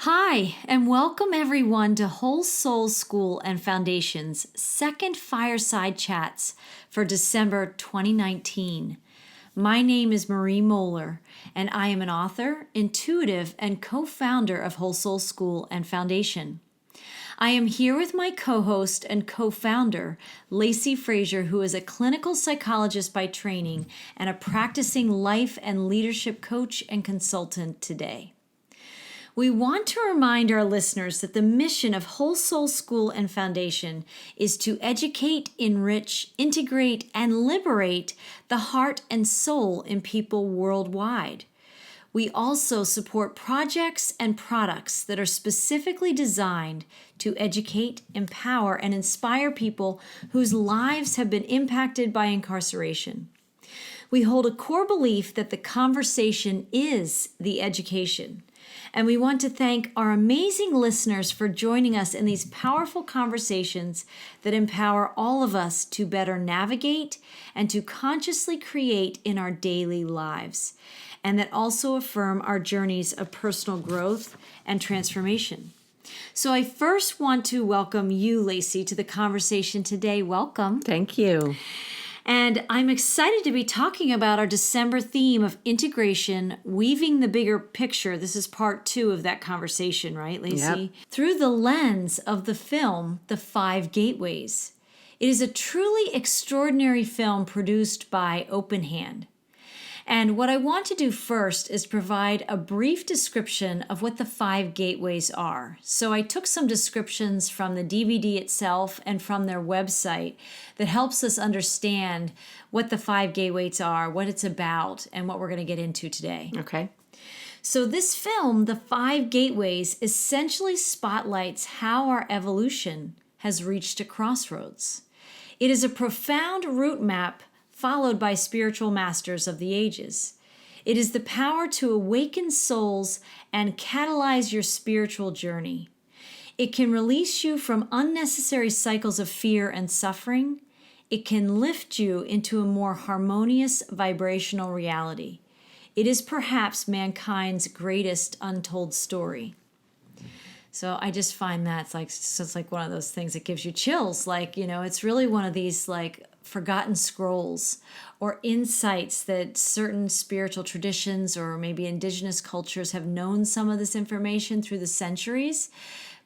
Hi, and welcome everyone to Whole Soul School and Foundation's second Fireside Chats for December 2019. My name is Marie Mohler, and I am an author, intuitive, and co-founder of Whole Soul School and Foundation. I am here with my co-host and co-founder, Lacy Frazer, who is a clinical psychologist by training and a practicing life and leadership coach and consultant today. We want to remind our listeners that the mission of Whole Soul School and Foundation is to educate, enrich, integrate, and liberate the heart and soul in people worldwide. We also support projects and products that are specifically designed to educate, empower, and inspire people whose lives have been impacted by incarceration. We hold a core belief that the conversation is the education. And we want to thank our amazing listeners for joining us in these powerful conversations that empower all of us to better navigate and to consciously create in our daily lives, and that also affirm our journeys of personal growth and transformation. So I first want to welcome you, Lacy, to the conversation today. Welcome. Thank you. And I'm excited to be talking about our December theme of integration, weaving the bigger picture. This is part 2 of that conversation, right, Lacy? Yep. Through the lens of the film, The 5 Gateways. It is a truly extraordinary film produced by Open Hand. And what I want to do first is provide a brief description of what the 5 gateways are. So I took some descriptions from the DVD itself and from their website that helps us understand what the 5 gateways are, what it's about, and what we're going to get into today. Okay. So this film, The 5 Gateways, essentially spotlights how our evolution has reached a crossroads. It is a profound route map followed by spiritual masters of the ages. It is the power to awaken souls and catalyze your spiritual journey. It can release you from unnecessary cycles of fear and suffering. It can lift you into a more harmonious vibrational reality. It is perhaps mankind's greatest untold story. So I just find that it's like one of those things that gives you chills. It's really one of these forgotten scrolls or insights that certain spiritual traditions or maybe indigenous cultures have known some of this information through the centuries,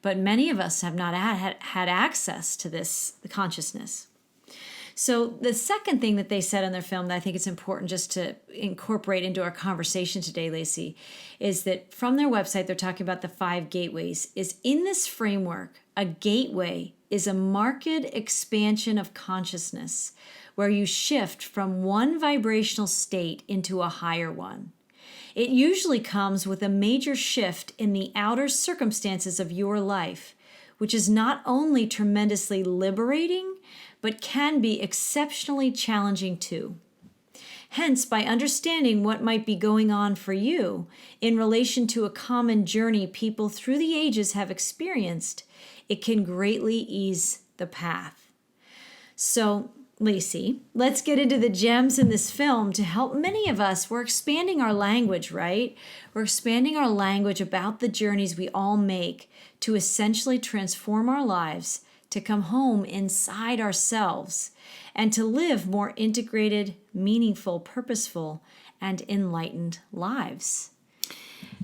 but many of us have not had access to this consciousness. So the second thing that they said in their film that I think it's important just to incorporate into our conversation today, Lacy, is that from their website, they're talking about the 5 gateways, is in this framework, a gateway is a marked expansion of consciousness where you shift from one vibrational state into a higher one. It usually comes with a major shift in the outer circumstances of your life, which is not only tremendously liberating, but can be exceptionally challenging too. Hence, by understanding what might be going on for you in relation to a common journey people through the ages have experienced, it can greatly ease the path. So, Lacy, let's get into the gems in this film to help many of us. We're expanding our language, right? We're expanding our language about the journeys we all make to essentially transform our lives, to come home inside ourselves, and to live more integrated, meaningful, purposeful, and enlightened lives.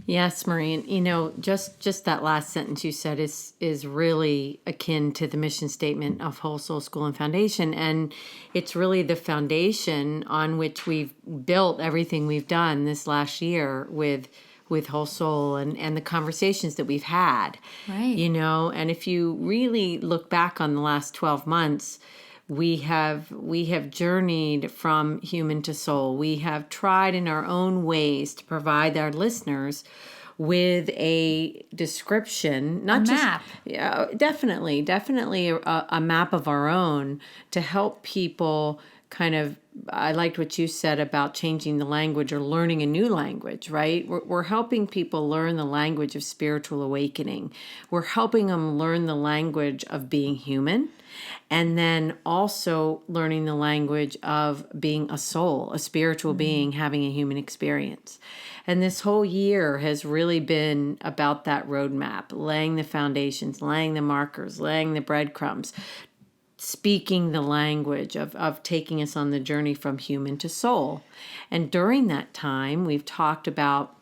Yes, Marie. And, just that last sentence you said is really akin to the mission statement of Whole Soul School and Foundation. And it's really the foundation on which we've built everything we've done this last year with Whole Soul and the conversations that we've had. Right. And if you really look back on the last 12 months, we have journeyed from human to soul. We have tried in our own ways to provide our listeners with a description, not just map. Yeah, definitely a map of our own to help people I liked what you said about changing the language or learning a new language, right? We're helping people learn the language of spiritual awakening. We're helping them learn the language of being human, and then also learning the language of being a soul, a spiritual being having a human experience. And this whole year has really been about that roadmap, laying the foundations, laying the markers, laying the breadcrumbs, speaking the language of taking us on the journey from human to soul. And during that time, we've talked about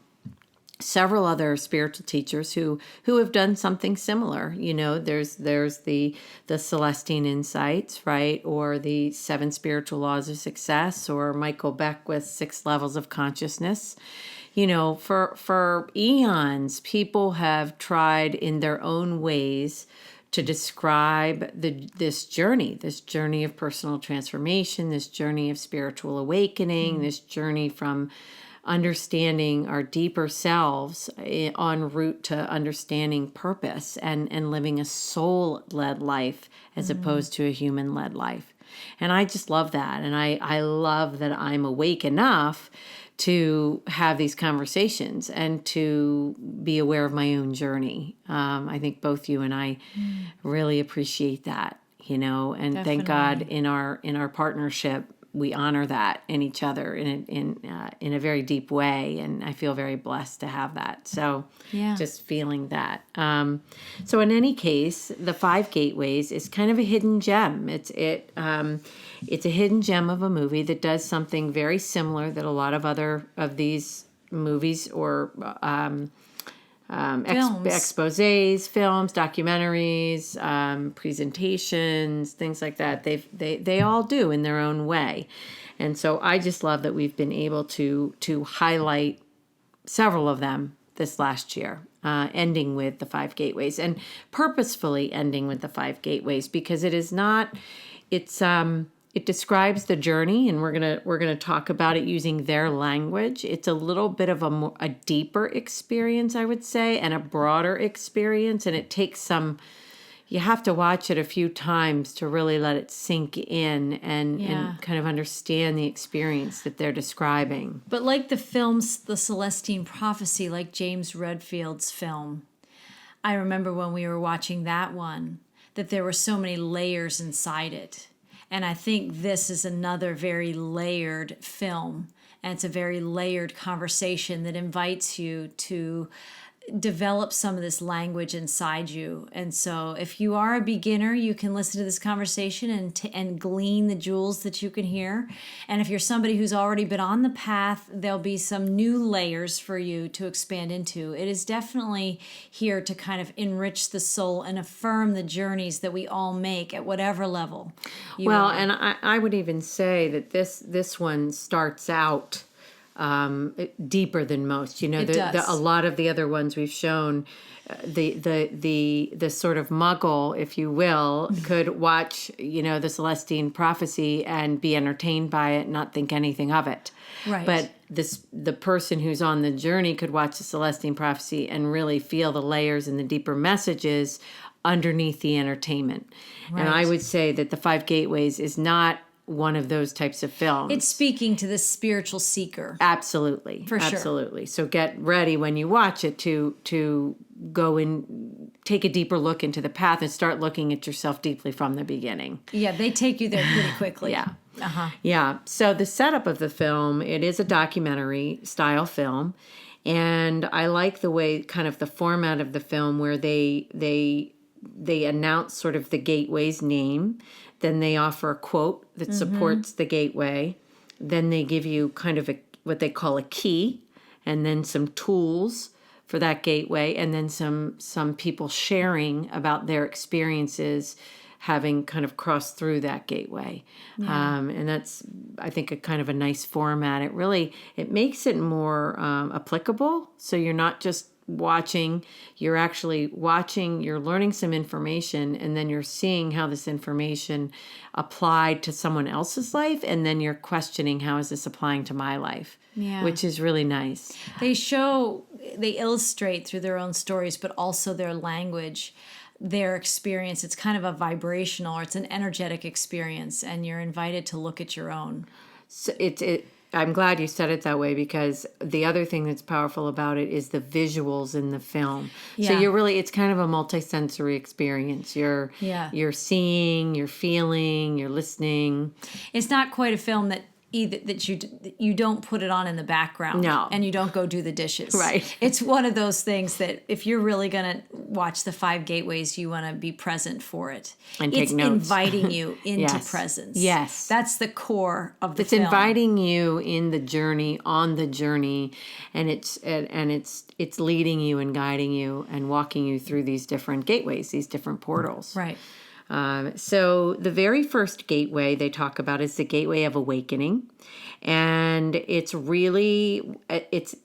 several other spiritual teachers who have done something similar. There's the Celestine Insights, right? Or the 7 Spiritual Laws of Success, or Michael Beckwith's 6 Levels of Consciousness. For eons, people have tried in their own ways to describe this journey of personal transformation, this journey of spiritual awakening, this journey from understanding our deeper selves en route to understanding purpose and living a soul-led life as opposed to a human-led life. And I just love that. And I love that I'm awake enough to have these conversations and to be aware of my own journey. I think both you and I really appreciate that, and Definitely. Thank God in our partnership, we honor that in each other in a very deep way. And I feel very blessed to have that. So just feeling that. So in any case, the 5 Gateways is kind of a hidden gem. It's a hidden gem of a movie that does something very similar that a lot of other of these movies or exposés, films, documentaries, presentations, things like that. They all do in their own way. And so I just love that we've been able to highlight several of them this last year, ending with the 5 Gateways, and purposefully ending with the 5 Gateways, because it describes the journey, and we're gonna talk about it using their language. It's a little bit of a deeper experience, I would say, and a broader experience, and it takes you have to watch it a few times to really let it sink in and kind of understand the experience that they're describing. But like the films, The Celestine Prophecy, like James Redfield's film, I remember when we were watching that one, that there were so many layers inside it. And I think this is another very layered film. And it's a very layered conversation that invites you to develop some of this language inside you. And so if you are a beginner, you can listen to this conversation and glean the jewels that you can hear. And if you're somebody who's already been on the path, there'll be some new layers for you to expand into. It is definitely here to kind of enrich the soul and affirm the journeys that we all make at whatever level you are. And I would even say that this one starts out deeper than most. A lot of the other ones we've shown, the sort of muggle, if you will, could watch, the Celestine Prophecy and be entertained by it, and not think anything of it. Right. But the person who's on the journey could watch the Celestine Prophecy and really feel the layers and the deeper messages underneath the entertainment. Right. And I would say that the 5 Gateways is not one of those types of films. It's speaking to the spiritual seeker. Absolutely. For sure. Absolutely. So get ready when you watch it to go and take a deeper look into the path and start looking at yourself deeply from the beginning. Yeah, they take you there pretty quickly. Yeah. Uh-huh. Yeah. So the setup of the film, it is a documentary style film. And I like the way, kind of the format of the film, where they announce sort of the gateway's name. Then they offer a quote that supports the gateway. Then they give you kind of what they call a key, and then some tools for that gateway, and then some people sharing about their experiences having kind of crossed through that gateway. Yeah. And that's, I think, a kind of a nice format. It makes it more applicable. So you're not just watching, you're actually watching, you're learning some information, and then you're seeing how this information applied to someone else's life, and then you're questioning, how is this applying to my life? Yeah. Which is really nice. They illustrate through their own stories, but also their language, their experience. It's kind of a vibrational, or it's an energetic experience, and you're invited to look at your own. So I'm glad you said it that way, because the other thing that's powerful about it is the visuals in the film. Yeah. So it's kind of a multisensory experience. You're seeing, you're feeling, you're listening. It's not quite a film that you don't put it on in the background. No. And you don't go do the dishes. Right. It's one of those things that if you're really going to watch the 5 gateways, you want to be present for it. And take notes. It's inviting you into Yes. presence. Yes. That's the core of the It's film. inviting you in the journey, on the journey, and it's leading you and guiding you and walking you through these different gateways, these different portals. Right. So the very first gateway they talk about is the gateway of awakening, and it's really it's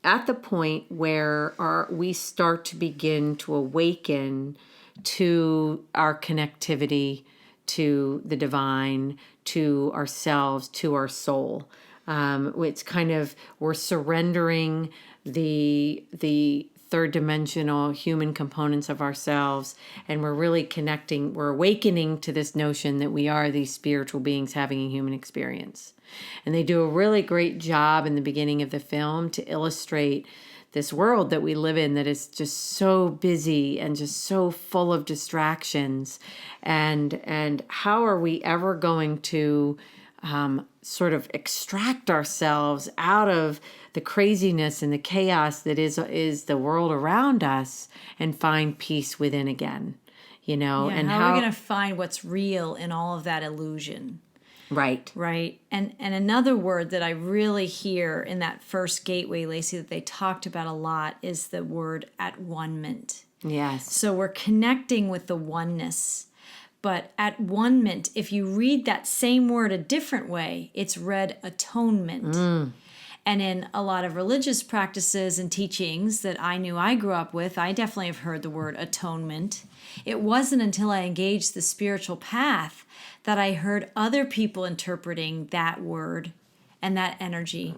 at the point where we start to begin to awaken to our connectivity to the divine, to ourselves, to our soul. It's kind of, we're surrendering the third dimensional human components of ourselves, and we're really connecting, we're awakening to this notion that we are these spiritual beings having a human experience. And they do a really great job in the beginning of the film to illustrate this world that we live in that is just so busy and just so full of distractions, and how are we ever going to sort of extract ourselves out of the craziness and the chaos that is the world around us and find peace within again, And how are we going to find what's real in all of that illusion? Right. Right. And another word that I really hear in that first gateway, Lacy, that they talked about a lot is the word at-one-ment. Yes. So we're connecting with the oneness. But at-one-ment, if you read that same word a different way, it's read atonement. And in a lot of religious practices and teachings that I knew I grew up with, I definitely have heard the word atonement. It wasn't until I engaged the spiritual path that I heard other people interpreting that word and that energy.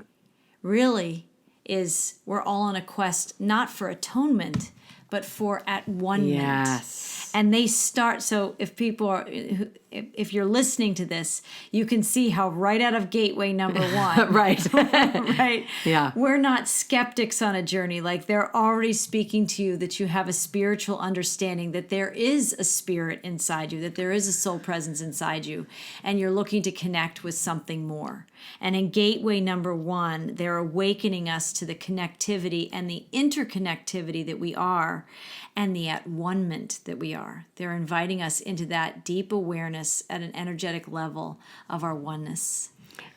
Really is, we're all on a quest not for atonement, but for at-one-ment. Yes. And they start, so if people are, if you're listening to this, you can see how right out of gateway number 1. Right. Right? Yeah. We're not skeptics on a journey. Like, they're already speaking to you that you have a spiritual understanding, that there is a spirit inside you, that there is a soul presence inside you, and you're looking to connect with something more. And in gateway number 1, they're awakening us to the connectivity and the interconnectivity that we are, and the at-one-ment that we are. They're inviting us into that deep awareness at an energetic level of our oneness.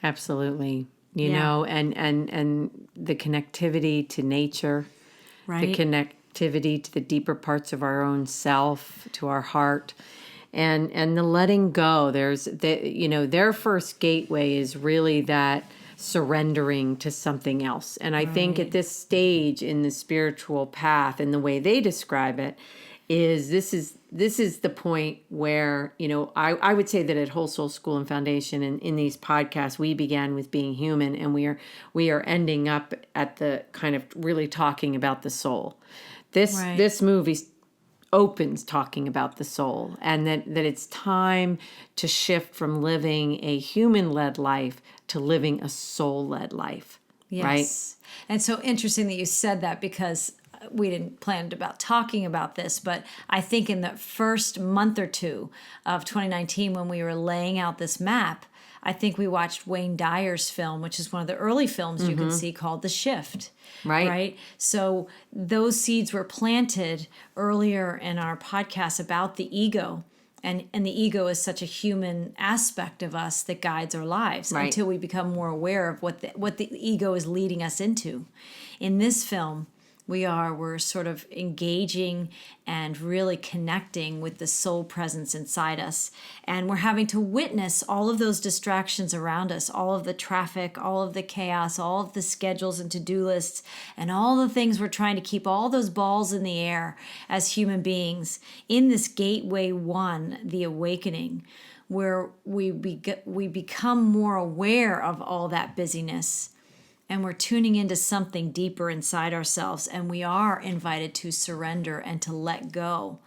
Absolutely. You know, and the connectivity to nature, right? The connectivity to the deeper parts of our own self, to our heart, and the letting go. Their first gateway is really that surrendering to something else. And I think at this stage in the spiritual path, and the way they describe it, is this is the point where, I would say that at Whole Soul School and Foundation, and in these podcasts, we began with being human, and we are ending up at the kind of really talking about the soul. This movie opens talking about the soul, and that it's time to shift from living a human-led life to living a soul-led life. Yes. Right? And so interesting that you said that, because we didn't plan about talking about this, but I think in the first month or two of 2019, when we were laying out this map, I think we watched Wayne Dyer's film, which is one of the early films you can see, called The Shift. Right. So those seeds were planted earlier in our podcast about the ego. And the ego is such a human aspect of us that guides our lives until we become more aware of what the ego is leading us into. In this film, we're sort of engaging and really connecting with the soul presence inside us. And we're having to witness all of those distractions around us, all of the traffic, all of the chaos, all of the schedules and to-do lists, and all the things we're trying to keep all those balls in the air as human beings in this gateway 1, the awakening, where we become more aware of all that busyness. and we're tuning into something deeper inside ourselves, and we are invited to surrender and to let go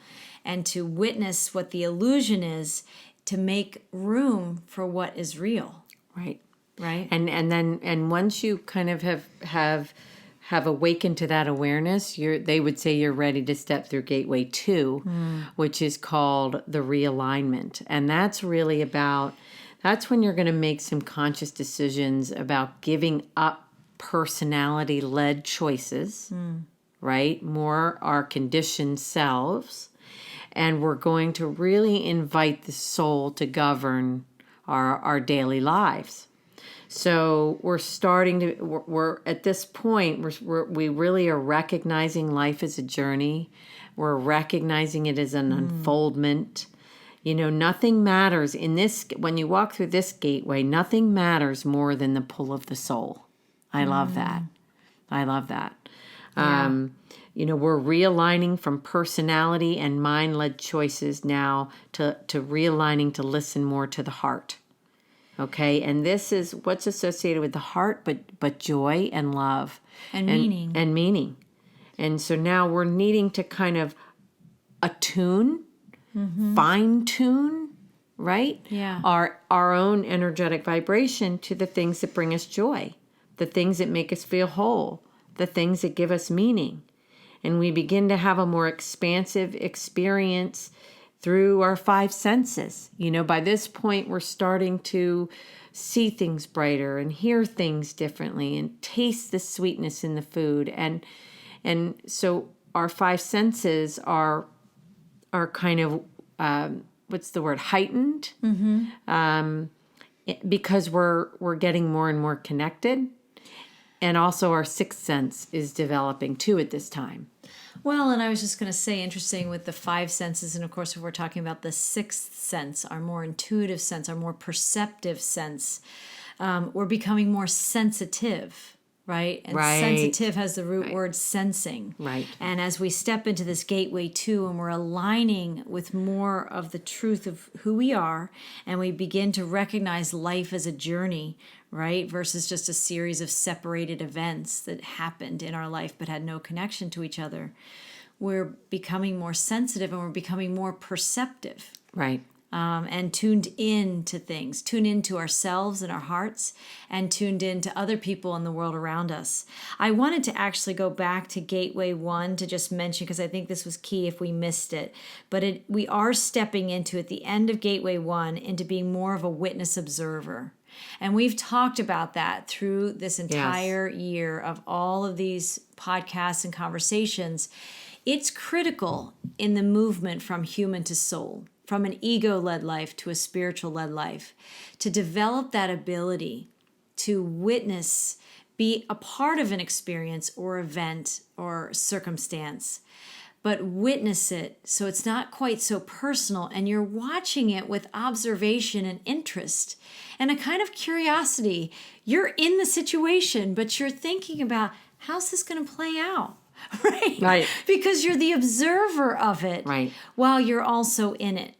and to witness what the illusion is, to make room for what is real. Right. Right? And once you kind of have awakened to that awareness, they would say you're ready to step through gateway 2, which is called the realignment. And that's really that's when you're going to make some conscious decisions about giving up personality-led choices, right? More our conditioned selves. And we're going to really invite the soul to govern our daily lives. So we're at this point, we really are recognizing life as a journey. We're recognizing it as an unfoldment. Nothing matters when you walk through this gateway, nothing matters more than the pull of the soul. I love that. I love that. Yeah. We're realigning from personality and mind-led choices now to realigning to listen more to the heart. Okay, and this is what's associated with the heart, but joy and love And meaning. And meaning. And so now we're needing to kind of attune, fine tune, right? Yeah. Our own energetic vibration to the things that bring us joy, the things that make us feel whole, the things that give us meaning. And we begin to have a more expansive experience through our 5 senses. By this point, we're starting to see things brighter and hear things differently and taste the sweetness in the food. And so our 5 senses are kind of, heightened, because we're getting more and more connected. And also our 6th sense is developing too at this time. Well, and I was just going to say, interesting with the 5 senses, and of course, if we're talking about the 6th sense, our more intuitive sense, our more perceptive sense, we're becoming more sensitive, right? And Right. sensitive has the root word sensing. Right. And as we step into this gateway 2, and we're aligning with more of the truth of who we are, and we begin to recognize life as a journey, right? Versus just a series of separated events that happened in our life but had no connection to each other. We're becoming more sensitive and we're becoming more perceptive. Right. And tuned in to things, tuned into ourselves and our hearts, and tuned in to other people in the world around us. I wanted to actually go back to Gateway 1 to just mention, because I think this was key if we missed it. But we are stepping into, at the end of Gateway 1, into being more of a witness observer. And we've talked about that through this entire year of all of these podcasts and conversations. It's critical in the movement from human to soul, from an ego-led life to a spiritual-led life, to develop that ability to witness, be a part of an experience or event or circumstance, but witness it so it's not quite so personal, and you're watching it with observation and interest and a kind of curiosity. You're in the situation, but you're thinking about, how's this going to play out? Right? Because you're the observer of it, right, while you're also in it.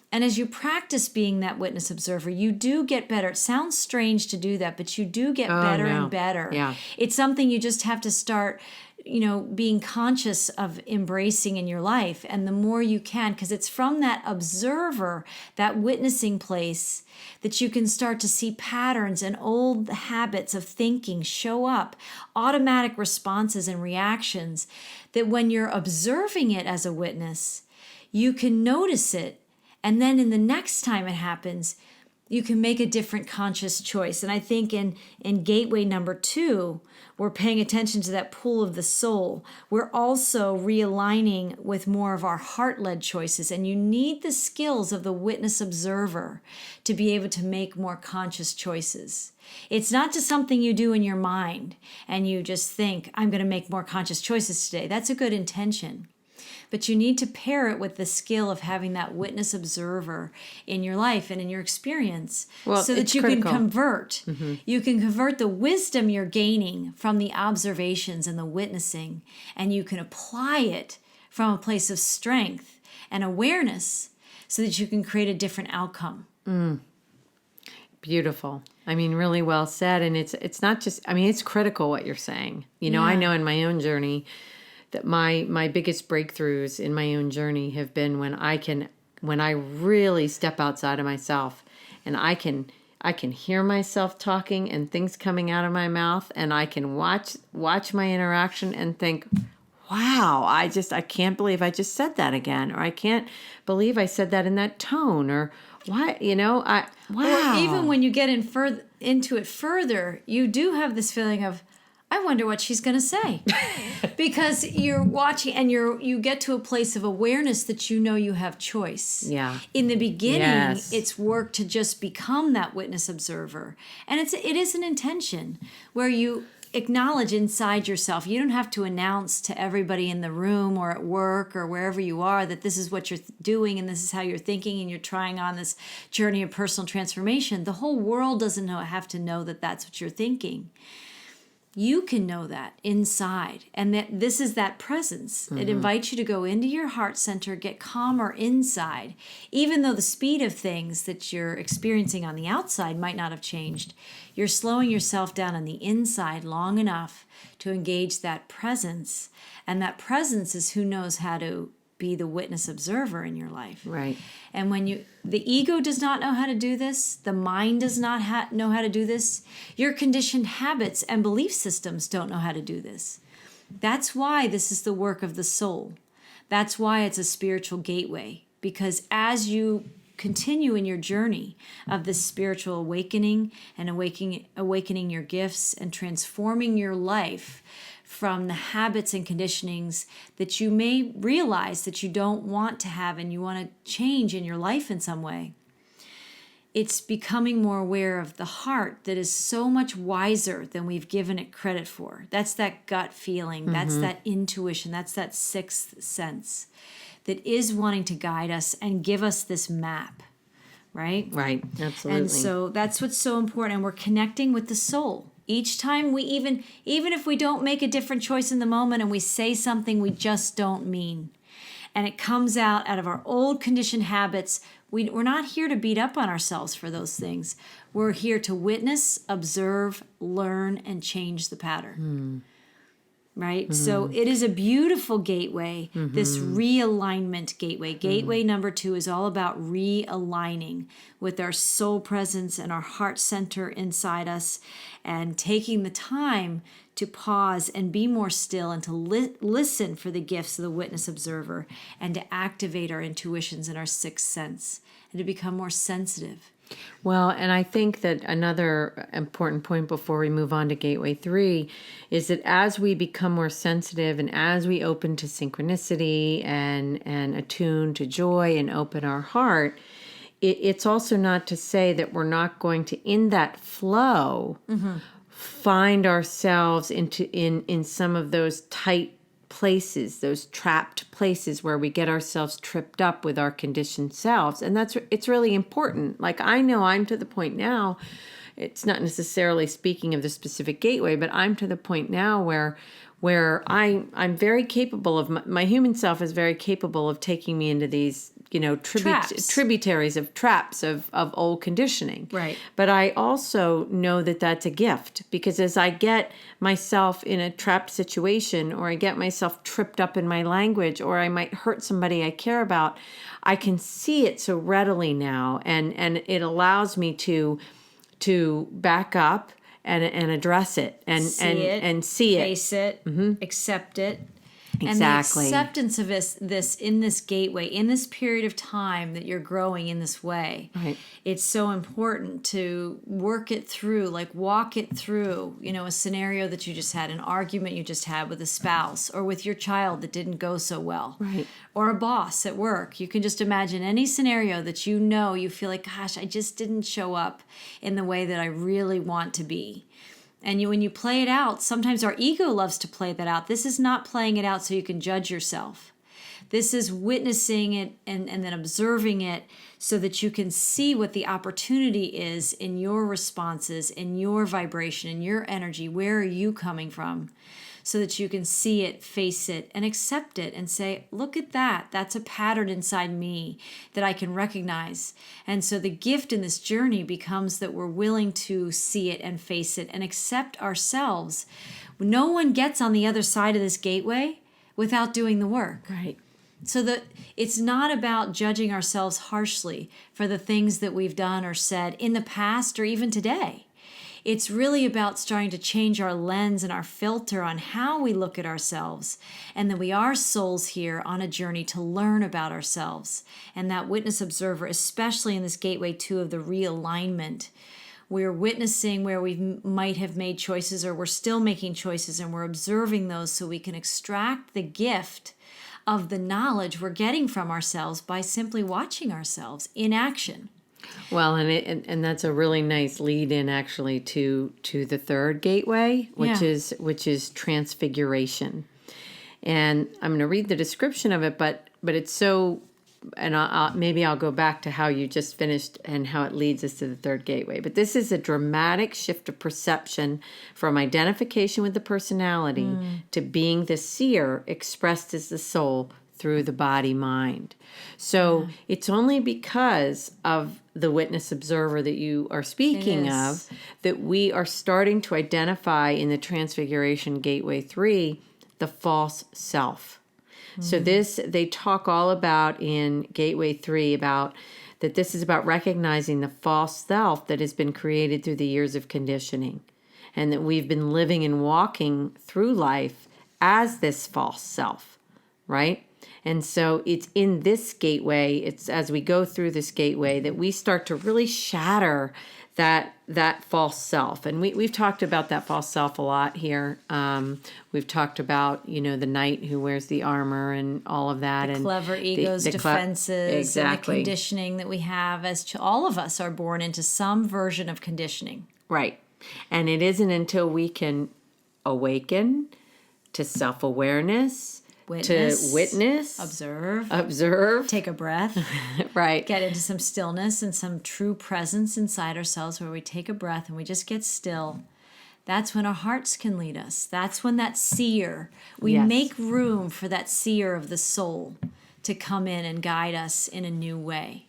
And as you practice being that witness observer, you do get better. It sounds strange to do that, but you do get better and better. Yeah. It's something you just have to start, being conscious of embracing in your life. And the more you can, because it's from that observer, that witnessing place, that you can start to see patterns and old habits of thinking show up, automatic responses and reactions, that when you're observing it as a witness, you can notice it. And then in the next time it happens, you can make a different conscious choice. And I think in gateway number 2, we're paying attention to that pull of the soul. We're also realigning with more of our heart-led choices. And you need the skills of the witness observer to be able to make more conscious choices. It's not just something you do in your mind and you just think, I'm going to make more conscious choices today. That's a good intention. But you need to pair it with the skill of having that witness observer in your life and in your experience, so that you can convert. Mm-hmm. You can convert the wisdom you're gaining from the observations and the witnessing, and you can apply it from a place of strength and awareness so that you can create a different outcome. Beautiful. I mean, really well said. And it's not just, I mean, it's critical what you're saying. You know, Yeah. I know in my own journey that my biggest breakthroughs in my own journey have been when I really step outside of myself and I can hear myself talking and things coming out of my mouth, and I can watch my interaction and think, wow, I can't believe I just said that again, or I can't believe I said that in that tone, or why, wow. Or even when you get into it further, you do have this feeling of, I wonder what she's going to say. Because you're watching and you get to a place of awareness that you have choice. Yeah. In the beginning, Yes. it's work to just become that witness observer. And it is an intention where you acknowledge inside yourself. You don't have to announce to everybody in the room or at work or wherever you are that this is what you're doing and this is how you're thinking and you're trying on this journey of personal transformation. The whole world doesn't have to know that that's what you're thinking. You can know that inside, and that this is that presence. It invites you to go into your heart center, get calmer inside. Even though the speed of things that you're experiencing on the outside might not have changed, you're slowing yourself down on the inside long enough to engage that presence. And that presence is who knows how to be the witness observer in your life. Right. And when the ego does not know how to do this, the mind does not know how to do this, your conditioned habits and belief systems don't know how to do this. That's why this is the work of the soul. That's why it's a spiritual gateway. Because as you continue in your journey of this spiritual awakening and awakening your gifts and transforming your life from the habits and conditionings that you may realize that you don't want to have and you want to change in your life in some way. It's becoming more aware of the heart that is so much wiser than we've given it credit for. That's that gut feeling. That's that intuition. That's that sixth sense that is wanting to guide us and give us this map, right? Right. Absolutely. And so that's what's so important. And we're connecting with the soul. Each time we even if we don't make a different choice in the moment and we say something we just don't mean, and it comes out of our old conditioned habits, we're not here to beat up on ourselves for those things. We're here to witness, observe, learn, and change the pattern. Right? So it is a beautiful gateway, this realignment gateway. Gateway number 2 is all about realigning with our soul presence and our heart center inside us, and taking the time to pause and be more still and to listen for the gifts of the witness observer, and to activate our intuitions and our sixth sense, and to become more sensitive. Well, and I think that another important point before we move on to Gateway 3 is that as we become more sensitive and as we open to synchronicity and attune to joy and open our heart, it's also not to say that we're not going to, in that flow, find ourselves in some of those tight places, those trapped places where we get ourselves tripped up with our conditioned selves. And it's really important. Like, I know I'm to the point now, it's not necessarily speaking of the specific gateway, but I'm to the point now where I'm very capable of, my human self is very capable of taking me into these, tributaries of traps of old conditioning. Right. But I also know that that's a gift, because as I get myself in a trapped situation, or I get myself tripped up in my language, or I might hurt somebody I care about, I can see it so readily now. And it allows me to back up and address it and see it, face it, accept it. Exactly. And the acceptance of this in this gateway, in this period of time that you're growing in this way, right. It's so important to work it through, like walk it through, a scenario that you just had, an argument you just had with a spouse or with your child that didn't go so well, right. Or a boss at work. You can just imagine any scenario that you feel like, gosh, I just didn't show up in the way that I really want to be. And when you play it out, sometimes our ego loves to play that out. This is not playing it out so you can judge yourself. This is witnessing it and then observing it so that you can see what the opportunity is in your responses, in your vibration, in your energy. Where are you coming from? so that you can see it, face it, and accept it and say, look at that. That's a pattern inside me that I can recognize. And so the gift in this journey becomes that we're willing to see it and face it and accept ourselves. No one gets on the other side of this gateway without doing the work. Right. So that it's not about judging ourselves harshly for the things that we've done or said in the past or even today. It's really about starting to change our lens and our filter on how we look at ourselves, and that we are souls here on a journey to learn about ourselves. And that witness observer, especially in this gateway 2 of the realignment, we're witnessing where we might have made choices or we're still making choices, and we're observing those so we can extract the gift of the knowledge we're getting from ourselves by simply watching ourselves in action. Well, and that's a really nice lead in actually to the third gateway, which is Transfiguration. And I'm going to read the description of it, but it's so, and maybe I'll go back to how you just finished and how it leads us to the third gateway. But this is a dramatic shift of perception from identification with the personality to being the seer expressed as the soul through the body-mind. So it's only because of the witness observer that you are speaking of that we are starting to identify in the Transfiguration Gateway 3 the false self. So this, they talk all about in Gateway 3 about that this is about recognizing the false self that has been created through the years of conditioning, and that we've been living and walking through life as this false self, right? And so it's in this gateway, it's as we go through this gateway that we start to really shatter that false self. And we've talked about that false self a lot here. We've talked about, the knight who wears the armor and all of that. The clever egos, defenses, exactly. And the conditioning that we have all of us are born into some version of conditioning. Right. And it isn't until we can awaken to self-awareness, to witness, observe, take a breath, right, get into some stillness and some true presence inside ourselves where we take a breath and we just get still. That's when our hearts can lead us. That's when that seer, we make room for that seer of the soul to come in and guide us in a new way.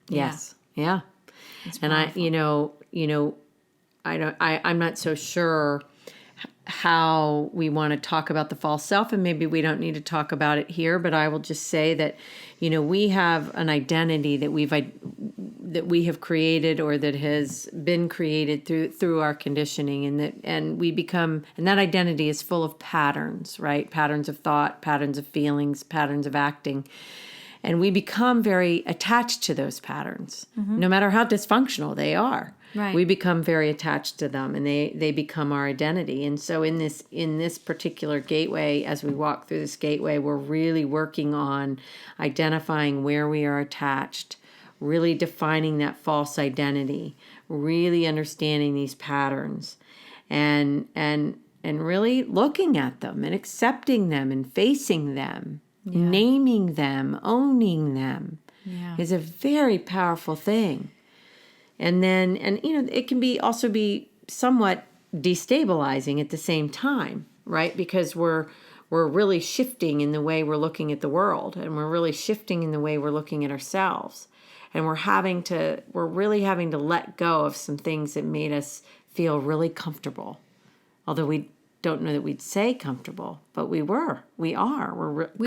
Yes. Yeah. And I'm not so sure how we want to talk about the false self, and maybe we don't need to talk about it here, but I will just say that, we have an identity that we have created or that has been created through our conditioning, and that identity is full of patterns, right? Patterns of thought, patterns of feelings, patterns of acting. And we become very attached to those patterns, no matter how dysfunctional they are. Right. We become very attached to them, and they become our identity. And so in this particular gateway, as we walk through this gateway, we're really working on identifying where we are attached, really defining that false identity, really understanding these patterns, and really looking at them and accepting them and facing them. Yeah. Naming them, owning them is a very powerful thing. And then, it can also be somewhat destabilizing at the same time, right? Because we're really shifting in the way we're looking at the world, and we're really shifting in the way we're looking at ourselves. And we're really having to let go of some things that made us feel really comfortable. Although we don't know that we'd say comfortable, but we are. We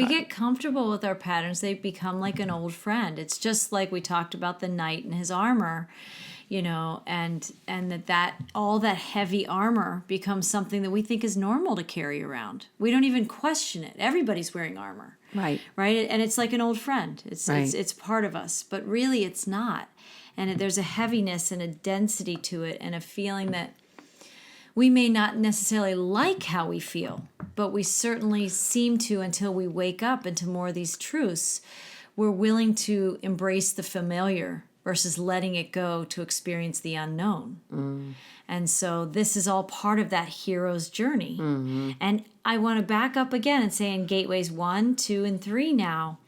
get comfortable with our patterns. They become like an old friend. It's just like we talked about the knight and his armor, and that all that heavy armor becomes something that we think is normal to carry around. We don't even question it. Everybody's wearing armor. Right. And it's like an old friend. It's part of us, but really it's not. And there's a heaviness and a density to it, and a feeling that we may not necessarily like how we feel, but we certainly seem to, until we wake up into more of these truths, we're willing to embrace the familiar versus letting it go to experience the unknown. And so this is all part of that hero's journey. And I want to back up again and say in gateways 1, 2, and 3 now,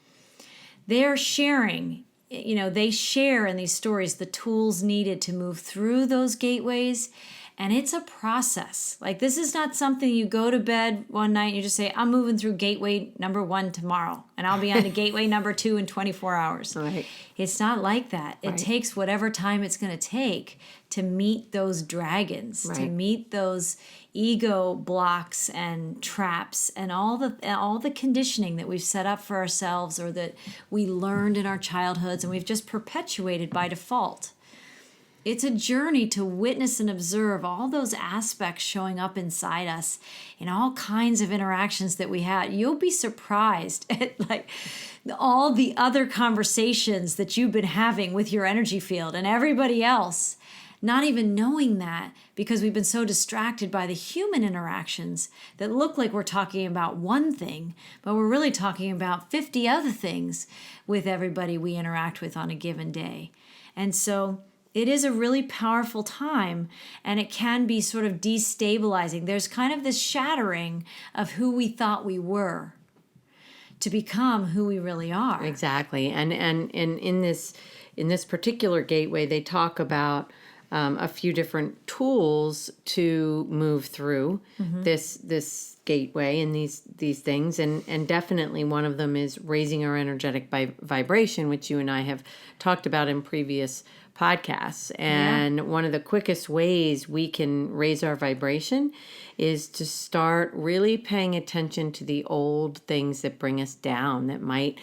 they're sharing, they share in these stories the tools needed to move through those gateways And it's a process. Like, this is not something you go to bed one night and you just say, I'm moving through gateway number 1 tomorrow, and I'll be on to gateway number 2 in 24 hours. Right. It's not like that. It takes whatever time it's going to take to meet those dragons, to meet those ego blocks and traps and all the conditioning that we've set up for ourselves or that we learned in our childhoods and we've just perpetuated by default. It's a journey to witness and observe all those aspects showing up inside us in all kinds of interactions that we had. You'll be surprised at like all the other conversations that you've been having with your energy field and everybody else, not even knowing that because we've been so distracted by the human interactions that look like we're talking about one thing, but we're really talking about 50 other things with everybody we interact with on a given day. And so it is a really powerful time, and it can be sort of destabilizing. There's kind of this shattering of who we thought we were to become who we really are. Exactly. And in this particular gateway, they talk about a few different tools to move through this gateway and these things, and definitely one of them is raising our energetic vibration, which you and I have talked about in previous podcasts. And one of the quickest ways we can raise our vibration is to start really paying attention to the old things that bring us down, that might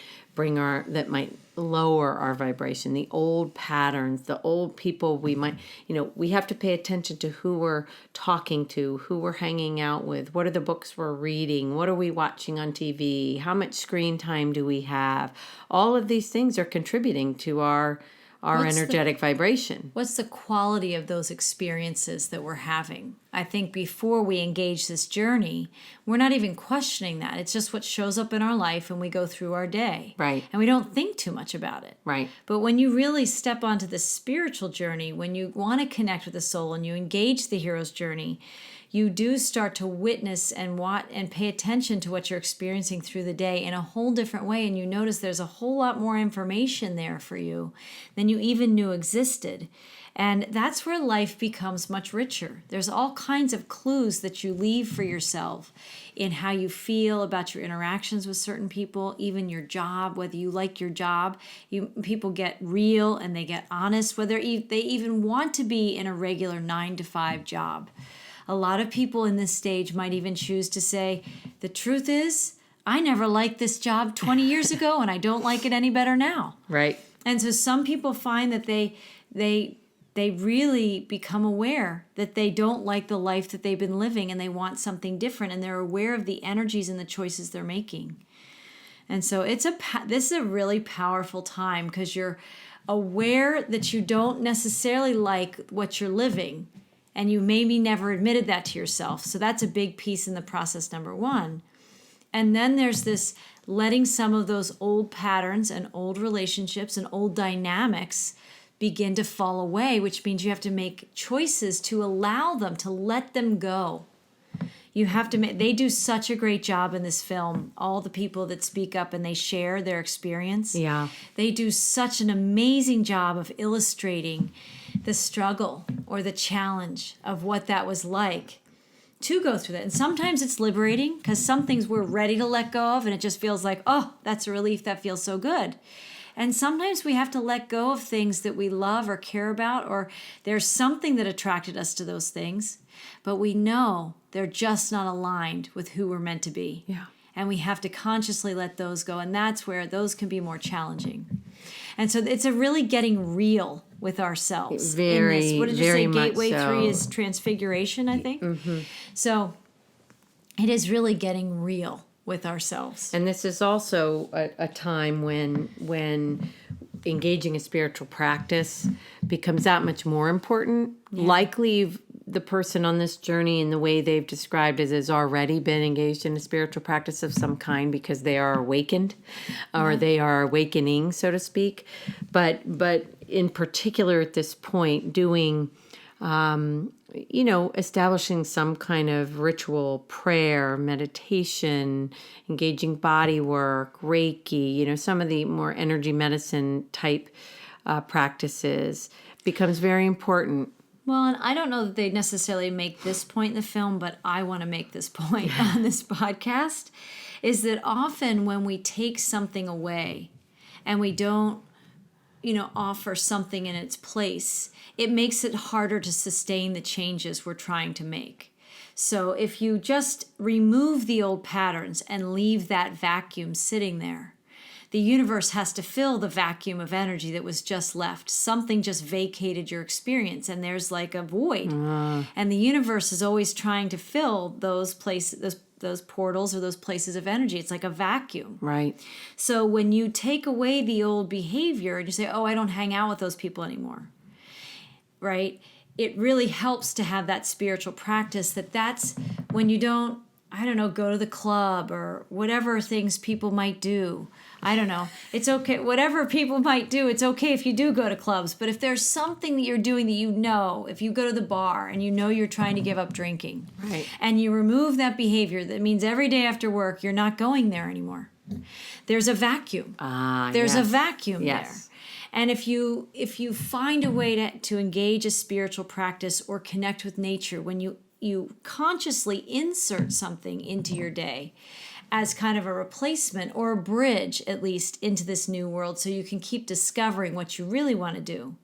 lower our vibration, the old patterns, the old people we have to pay attention to who we're talking to, who we're hanging out with, what are the books we're reading, what are we watching on TV, how much screen time do we have. All of these things are contributing to our energetic vibration. What's the quality of those experiences that we're having? I think before we engage this journey, we're not even questioning that. It's just what shows up in our life and we go through our day. Right. And we don't think too much about it. Right. But when you really step onto the spiritual journey, when you want to connect with the soul and you engage the hero's journey, you do start to witness and pay attention to what you're experiencing through the day in a whole different way. And you notice there's a whole lot more information there for you than you even knew existed. And that's where life becomes much richer. There's all kinds of clues that you leave for yourself in how you feel about your interactions with certain people, even your job, whether you like your job. People get real and they get honest, whether they even want to be in a regular 9-to-5 job. A lot of people in this stage might even choose to say, the truth is, I never liked this job 20 years ago and I don't like it any better now. Right. And so some people find that they really become aware that they don't like the life that they've been living and they want something different, and they're aware of the energies and the choices they're making. And so this is a really powerful time because you're aware that you don't necessarily like what you're living. And you maybe never admitted that to yourself. So that's a big piece in the process, number one. And then there's this letting some of those old patterns and old relationships and old dynamics begin to fall away, which means you have to make choices to allow them, to let them go. You have to they do such a great job in this film, all the people that speak up and they share their experience. Yeah. They do such an amazing job of illustrating the struggle or the challenge of what that was like to go through that. And sometimes it's liberating because some things we're ready to let go of and it just feels like, oh, that's a relief, that feels so good. And sometimes we have to let go of things that we love or care about, or there's something that attracted us to those things, but we know they're just not aligned with who we're meant to be. Yeah. And we have to consciously let those go. And that's where those can be more challenging. And so it's a really getting real with ourselves. Very, in this. What did you very say? much Gateway so. 3 is Transfiguration, I think. Mm-hmm. So it is really getting real with ourselves. And this is also a time when engaging a spiritual practice becomes that much more important. Yeah. Likely the person on this journey in the way they've described it has already been engaged in a spiritual practice of some kind because they are awakened or they are awakening, so to speak. But in particular at this point, doing, establishing some kind of ritual, prayer, meditation, engaging body work, Reiki, some of the more energy medicine type practices becomes very important. Well, and I don't know that they necessarily make this point in the film, but I want to make this point on this podcast, is that often when we take something away and we don't, offer something in its place, it makes it harder to sustain the changes we're trying to make. So if you just remove the old patterns and leave that vacuum sitting there, the universe has to fill the vacuum of energy that was just left. Something just vacated your experience, and there's like a void. And the universe is always trying to fill those places, those portals or those places of energy. It's like a vacuum. Right. So when you take away the old behavior and you say, oh, I don't hang out with those people anymore, right? It really helps to have that spiritual practice that's when you don't, go to the club or whatever things people might do. I don't know. It's okay. Whatever people might do, it's okay if you do go to clubs. But if there's something that you're doing that if you go to the bar and you're trying to give up drinking, right, and you remove that behavior, that means every day after work, you're not going there anymore. There's a vacuum. There's a vacuum there. And if you find a way to engage a spiritual practice or connect with nature, when you consciously insert something into your day as kind of a replacement or a bridge, at least, into this new world, so you can keep discovering what you really want to do.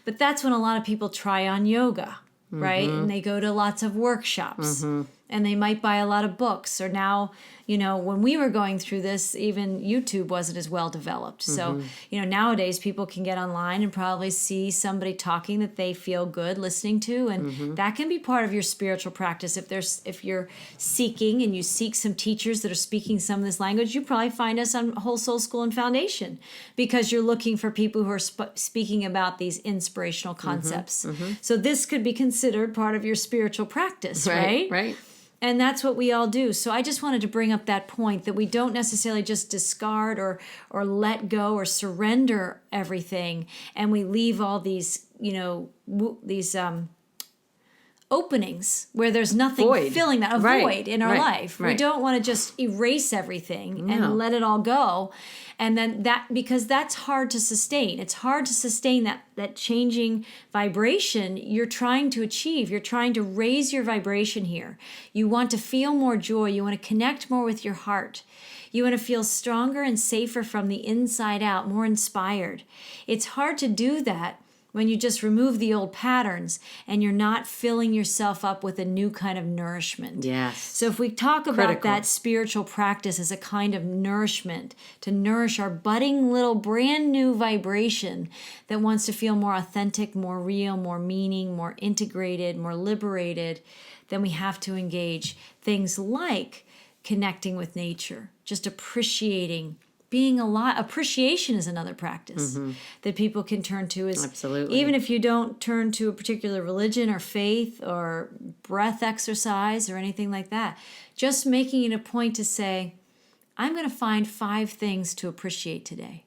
But that's when a lot of people try on yoga, right? And they go to lots of workshops, and they might buy a lot of books. Or now, when we were going through this, even YouTube wasn't as well developed. So, nowadays people can get online and probably see somebody talking that they feel good listening to. And that can be part of your spiritual practice. If you're seeking and you seek some teachers that are speaking some of this language, you probably find us on Whole Soul School and Foundation, because you're looking for people who are speaking about these inspirational concepts. So this could be considered part of your spiritual practice, right? Right. And that's what we all do. So I just wanted to bring up that point, that we don't necessarily just discard or let go or surrender everything, and we leave all these, these openings where there's nothing filling that, void in our life. We don't want to just erase everything and let it all go. And then because that's hard to sustain. It's hard to sustain that changing vibration you're trying to achieve. You're trying to raise your vibration here. You want to feel more joy. You want to connect more with your heart. You want to feel stronger and safer from the inside out, more inspired. It's hard to do that when you just remove the old patterns and you're not filling yourself up with a new kind of nourishment. Yes. So if we talk about that spiritual practice as a kind of nourishment, to nourish our budding little brand new vibration that wants to feel more authentic, more real, more meaning, more integrated, more liberated, then we have to engage things like connecting with nature, just appreciating being alive. Appreciation is another practice that people can turn to. Absolutely. Even if you don't turn to a particular religion or faith or breath exercise or anything like that, just making it a point to say, I'm going to find 5 things to appreciate today.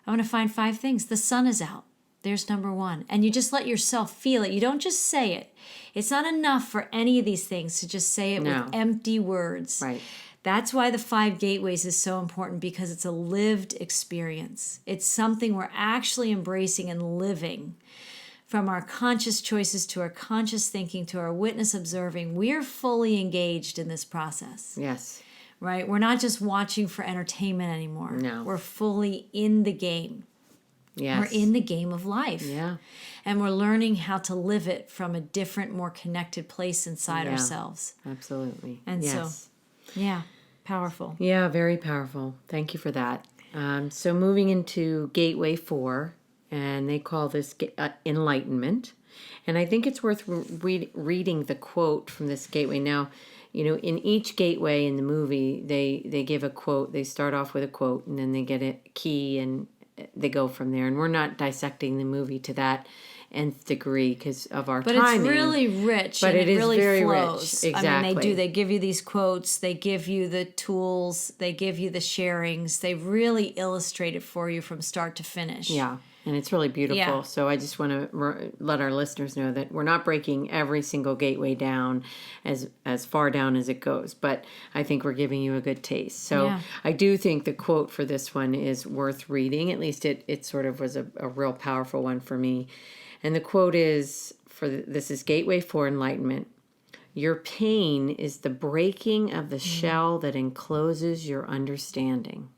I want to find 5 things. The sun is out. There's number 1. And you just let yourself feel it. You don't just say it. It's not enough for any of these things to just say it with empty words. Right. That's why the 5 gateways is so important, because it's a lived experience. It's something we're actually embracing and living. From our conscious choices to our conscious thinking to our witness observing, we're fully engaged in this process. Yes. Right? We're not just watching for entertainment anymore. No. We're fully in the game. Yes. We're in the game of life. Yeah. And we're learning how to live it from a different, more connected place inside ourselves. Absolutely. And so, powerful. Yeah, very powerful. Thank you for that. So moving into Gateway 4, and they call this Enlightenment. And I think it's worth reading the quote from this gateway. Now, in each gateway in the movie, they give a quote. They start off with a quote, and then they get a key, and they go from there. And we're not dissecting the movie to that nth degree because of our timing. But it's really rich, but and it really very flows. Rich. Exactly. I mean, they give you these quotes, they give you the tools, they give you the sharings. They really illustrate it for you from start to finish. Yeah, and it's really beautiful. Yeah. So I just want to let our listeners know that we're not breaking every single gateway down as far down as it goes, but I think we're giving you a good taste. So I do think the quote for this one is worth reading. At least it sort of was a real powerful one for me. And the quote is, this is Gateway for Enlightenment. Your pain is the breaking of the shell that encloses your understanding.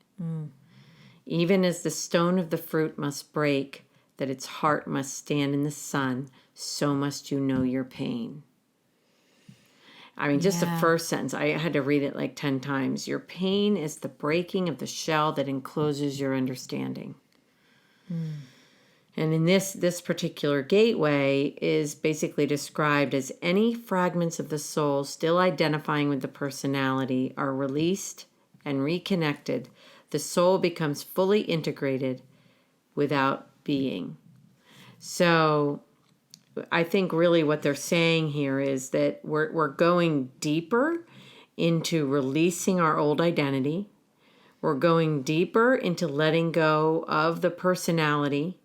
Even as the stone of the fruit must break, that its heart must stand in the sun, so must you know your pain. I mean, just the first sentence, I had to read it like 10 times. Your pain is the breaking of the shell that encloses your understanding. And in this particular gateway is basically described as any fragments of the soul still identifying with the personality are released and reconnected. The soul becomes fully integrated without being. So I think really what they're saying here is that we're going deeper into releasing our old identity. We're going deeper into letting go of the personality,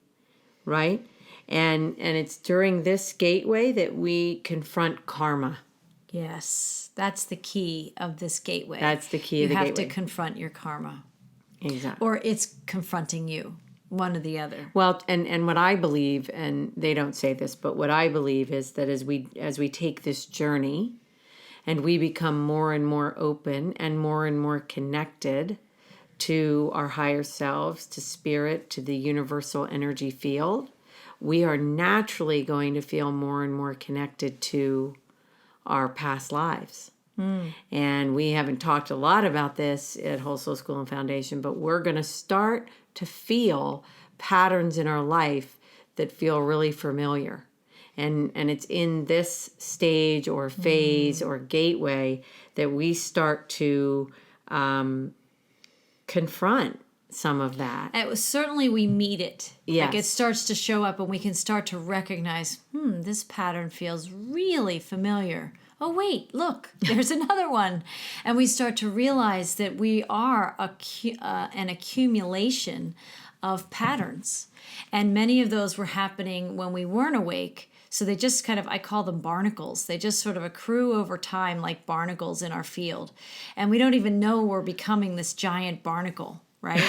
right? And it's during this gateway that we confront karma. Yes, that's the key of this gateway. That's the key of the gateway. You have to confront your karma. Exactly. Or it's confronting you, one or the other. Well, and what I believe, and they don't say this, but what I believe is that as we take this journey and we become more and more open and more connected to our higher selves, to spirit, to the universal energy field, we are naturally going to feel more and more connected to our past lives. And we haven't talked a lot about this at Whole Soul School and Foundation, but we're going to start to feel patterns in our life that feel really familiar. And it's in this stage or phase or gateway that we start to confront some of that. It was certainly we meet it. Yes. Like it starts to show up and we can start to recognize, this pattern feels really familiar. Oh, wait, look, there's another one. And we start to realize that we are an accumulation of patterns. And many of those were happening when we weren't awake. So they just kind of, I call them barnacles. They just sort of accrue over time like barnacles in our field. And we don't even know we're becoming this giant barnacle, right?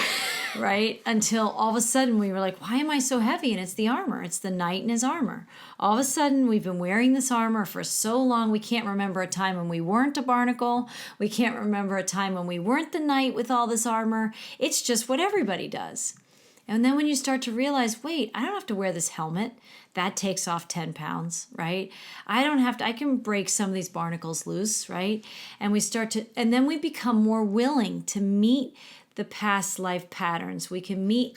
Right? Until all of a sudden we were like, why am I so heavy? And it's the armor. It's the knight in his armor. All of a sudden we've been wearing this armor for so long we can't remember a time when we weren't a barnacle. We can't remember a time when we weren't the knight with all this armor. It's just what everybody does. And then when you start to realize, wait, I don't have to wear this helmet. That takes off 10 pounds, right? I can break some of these barnacles loose, right? And then we become more willing to meet the past life patterns. We can meet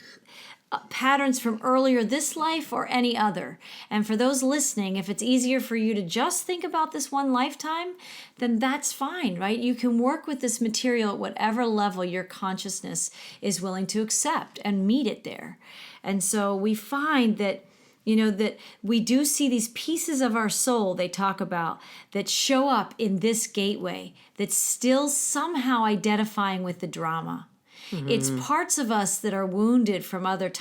patterns from earlier this life or any other. And for those listening, if it's easier for you to just think about this one lifetime, then that's fine, right? You can work with this material at whatever level your consciousness is willing to accept and meet it there. And so we find that that we do see these pieces of our soul they talk about that show up in this gateway that's still somehow identifying with the drama. Mm-hmm. It's parts of us that are wounded from other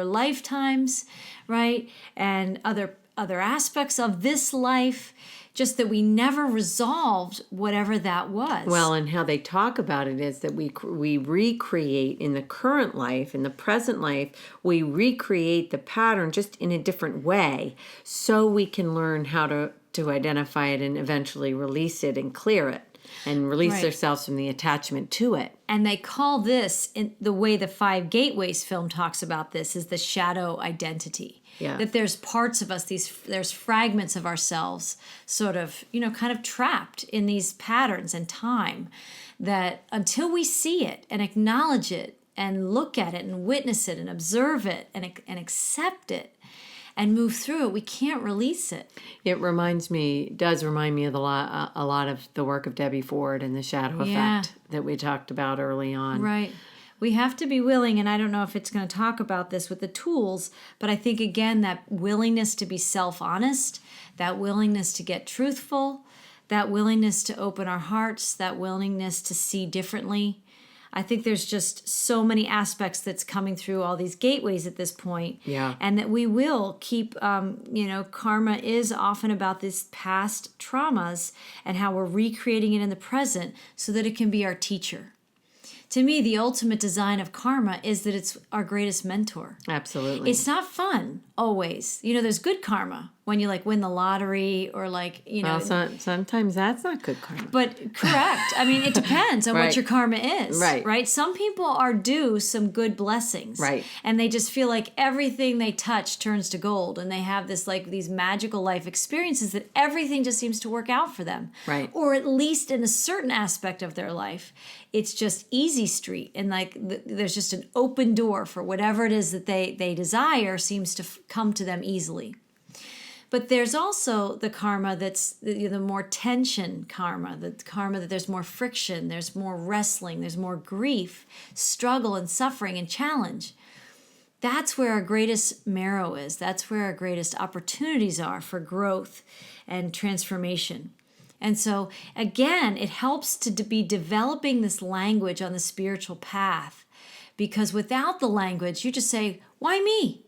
lifetimes, right? And other aspects of this life, just that we never resolved whatever that was. Well, and how they talk about it is that we recreate in the current life, in the present life, we recreate the pattern just in a different way so we can learn how to identify it and eventually release it and clear it and release ourselves from the attachment to it. And they call this, in the way the Five Gateways film talks about this, is the shadow identity. Yeah. That there's parts of us, there's fragments of ourselves sort of, kind of trapped in these patterns and time that until we see it and acknowledge it and look at it and witness it and observe it and accept it and move through it, we can't release it. It does remind me of a lot of the work of Debbie Ford and the shadow effect that we talked about early on. Right. We have to be willing, and I don't know if it's going to talk about this with the tools, but I think, again, that willingness to be self-honest, that willingness to get truthful, that willingness to open our hearts, that willingness to see differently. I think there's just so many aspects that's coming through all these gateways at this point. Yeah. And that we will keep, karma is often about these past traumas and how we're recreating it in the present so that it can be our teacher. To me, the ultimate design of karma is that it's our greatest mentor. Absolutely. It's not fun, always. There's good karma, when you like win the lottery or like, Well, sometimes that's not good karma. But correct. I mean, it depends on Right. what your karma is. Right. Right. Some people are due some good blessings. Right. And they just feel like everything they touch turns to gold. And they have this like these magical life experiences that everything just seems to work out for them. Right. Or at least in a certain aspect of their life, it's just easy street. And like there's just an open door for whatever it is that they desire seems to come to them easily. But there's also the karma that's the more tension karma, the karma that there's more friction, there's more wrestling, there's more grief, struggle and suffering and challenge. That's where our greatest marrow is. That's where our greatest opportunities are for growth and transformation. And so, again, it helps to be developing this language on the spiritual path, because without the language, you just say, why me?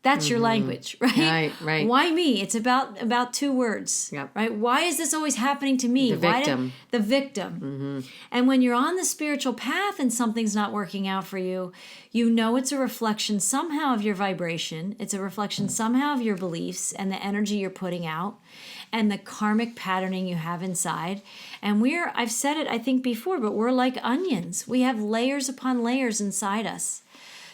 That's your language, right? Right. Why me? It's about 2 words, Yep. right? Why is this always happening to me? The victim. The victim. And when you're on the spiritual path and something's not working out for you, you know it's a reflection somehow of your vibration. It's a reflection somehow of your beliefs and the energy you're putting out and the karmic patterning you have inside. And I've said it, I think, before, but we're like onions. We have layers upon layers inside us.